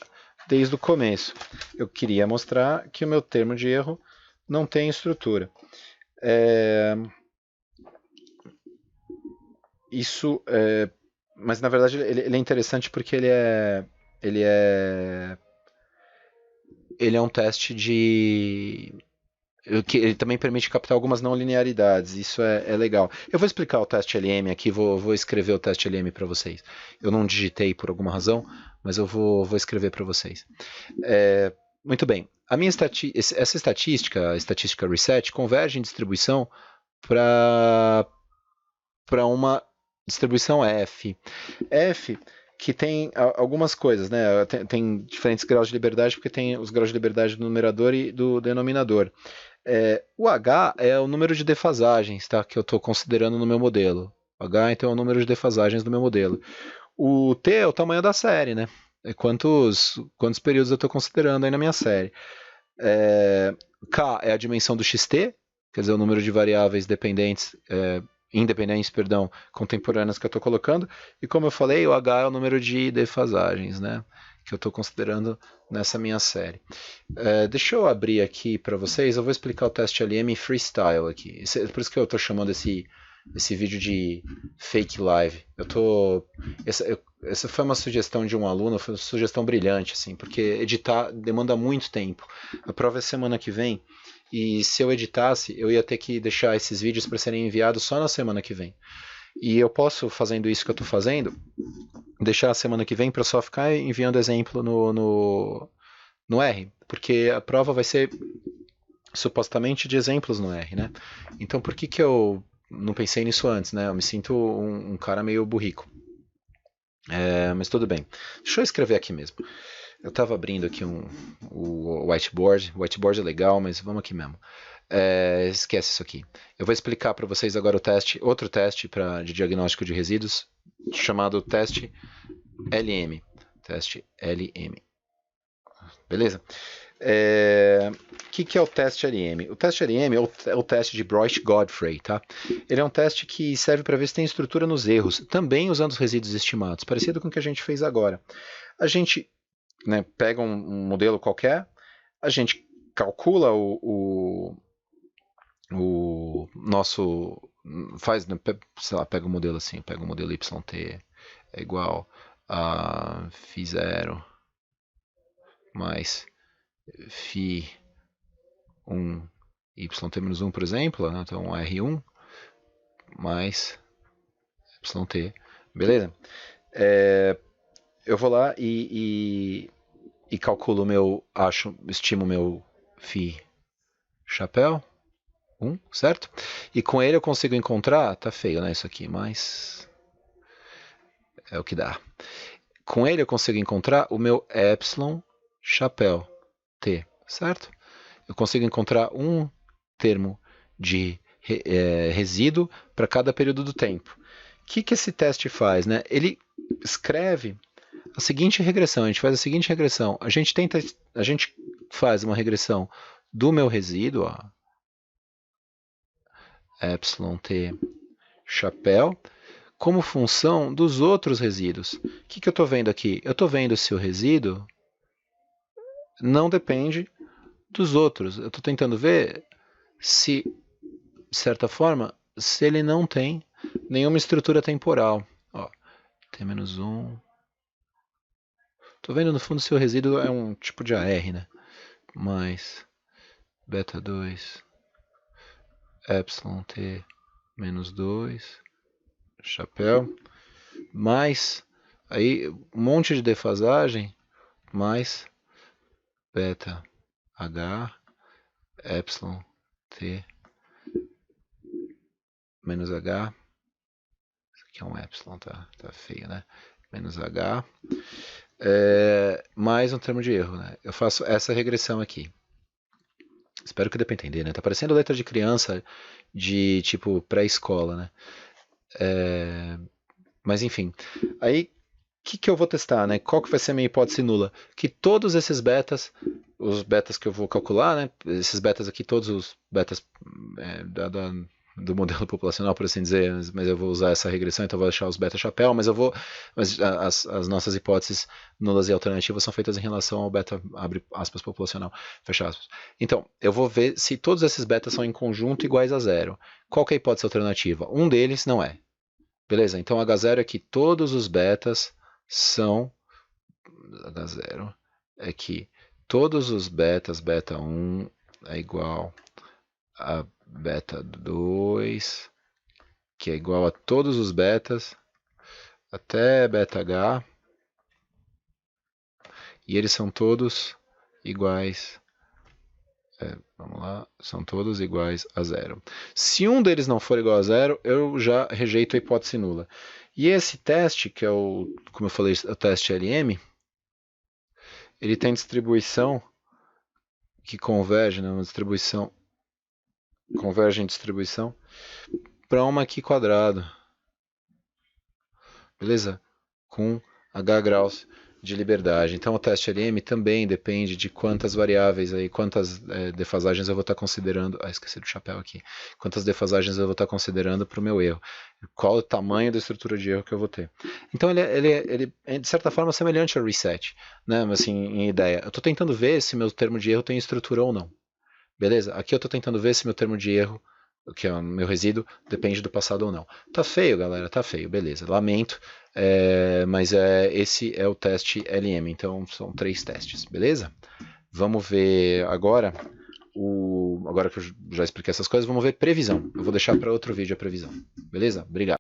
desde o começo. Eu queria mostrar que o meu termo de erro não tem estrutura. Mas na verdade ele é interessante porque ele é um teste que ele também permite captar algumas não linearidades, isso é legal. Eu vou explicar o teste LM aqui, vou escrever o teste LM para vocês. Eu não digitei por alguma razão, mas eu vou escrever para vocês. Muito bem, essa estatística, a estatística reset, converge em distribuição para uma distribuição F. F que tem algumas coisas, né? Tem diferentes graus de liberdade, porque tem os graus de liberdade do numerador e do denominador. O H é o número de defasagens, tá? Que eu estou considerando no meu modelo. H, então, é o número de defasagens do meu modelo. O T é o tamanho da série, né? É quantos períodos eu estou considerando aí na minha série. K é a dimensão do xt, quer dizer, o número de variáveis independentes, contemporâneas que eu estou colocando. E como eu falei, o H é o número de defasagens, né? Que eu estou considerando nessa minha série. Deixa eu abrir aqui para vocês, eu vou explicar o teste LM freestyle aqui. Por isso que eu estou chamando esse vídeo de fake live. Essa foi uma sugestão de um aluno, foi uma sugestão brilhante, assim, porque editar demanda muito tempo. A prova é semana que vem, e se eu editasse, eu ia ter que deixar esses vídeos para serem enviados só na semana que vem. E eu posso, fazendo isso que eu estou fazendo, deixar a semana que vem para só ficar enviando exemplo no R, porque a prova vai ser supostamente de exemplos no R, né? Então por que eu não pensei nisso antes, né? Eu me sinto um cara meio burrico. Mas tudo bem. Deixa eu escrever aqui mesmo. Eu estava abrindo aqui o whiteboard. O whiteboard é legal, mas vamos aqui mesmo. Esquece isso aqui. Eu vou explicar para vocês agora outro teste de diagnóstico de resíduos, chamado teste LM. Teste LM. Beleza? O que é o teste LM? O teste LM é o teste de Broich-Godfrey, tá? Ele é um teste que serve para ver se tem estrutura nos erros, também usando os resíduos estimados, parecido com o que a gente fez agora. A gente, né, pega um modelo qualquer, a gente calcula o nosso... sei lá, pega um modelo assim, pega um modelo YT é igual a φ0 mais φ1 yt-1, por exemplo, né? Então R1 mais yt, beleza? Eu vou lá e calculo estimo meu φ chapéu 1, certo? E com ele eu consigo encontrar, tá feio, né, isso aqui, mas é o que dá. Com ele eu consigo encontrar o meu epsilon chapéu t, certo? Eu consigo encontrar um termo de resíduo para cada período do tempo. O que esse teste faz, né? Ele escreve a seguinte regressão. A gente faz a seguinte regressão. A gente faz uma regressão do meu resíduo, ó, epsilon t chapéu, como função dos outros resíduos. O que eu estou vendo aqui? Eu estou vendo se o resíduo não depende dos outros. Eu estou tentando ver se, de certa forma, se ele não tem nenhuma estrutura temporal. Ó, T-1. Estou vendo no fundo se o resíduo é um tipo de AR, né? Mais beta 2, epsilon t menos 2, chapéu, mais aí um monte de defasagem, mais beta h, epsilon t menos h. Isso aqui é um epsilon, tá feio, né? Menos h, mais um termo de erro, né? Eu faço essa regressão aqui. Espero que dê para entender, né? Tá parecendo letra de criança de tipo pré-escola, né? Mas enfim, aí o que eu vou testar, né? Qual que vai ser a minha hipótese nula? Que todos esses betas, os betas que eu vou calcular, né? Esses betas aqui, todos os betas do modelo populacional, por assim dizer, mas eu vou usar essa regressão, então eu vou deixar os beta chapéu, mas as nossas hipóteses nulas e alternativas são feitas em relação ao beta, abre aspas, populacional, fecha aspas. Então, eu vou ver se todos esses betas são em conjunto iguais a zero. Qual que é a hipótese alternativa? Um deles não é. Beleza? Então, H0 é que todos os betas são... H0 é que todos os betas, beta 1 é igual a beta 2, que é igual a todos os betas, até beta H, e eles são todos iguais. Vamos lá, são todos iguais a zero. Se um deles não for igual a zero, eu já rejeito a hipótese nula. E esse teste, que é o, como eu falei, o teste LM, ele tem distribuição que converge, né, uma distribuição converge em distribuição para uma aqui quadrado, beleza? Com h graus de liberdade. Então o teste LM também depende de quantas variáveis aí, quantas defasagens eu vou estar considerando. Esqueci do chapéu aqui. Quantas defasagens eu vou estar considerando para o meu erro. Qual o tamanho da estrutura de erro que eu vou ter. Então ele é de certa forma semelhante ao reset, né? Mas assim, em ideia. Eu estou tentando ver se meu termo de erro tem estrutura ou não. Beleza? Aqui eu estou tentando ver se meu termo de erro, que é o meu resíduo, depende do passado ou não. Tá feio, galera, tá feio, beleza. Lamento, mas esse é o teste LM, então são 3 testes, beleza? Vamos ver agora, agora que eu já expliquei essas coisas, vamos ver previsão. Eu vou deixar para outro vídeo a previsão, beleza? Obrigado.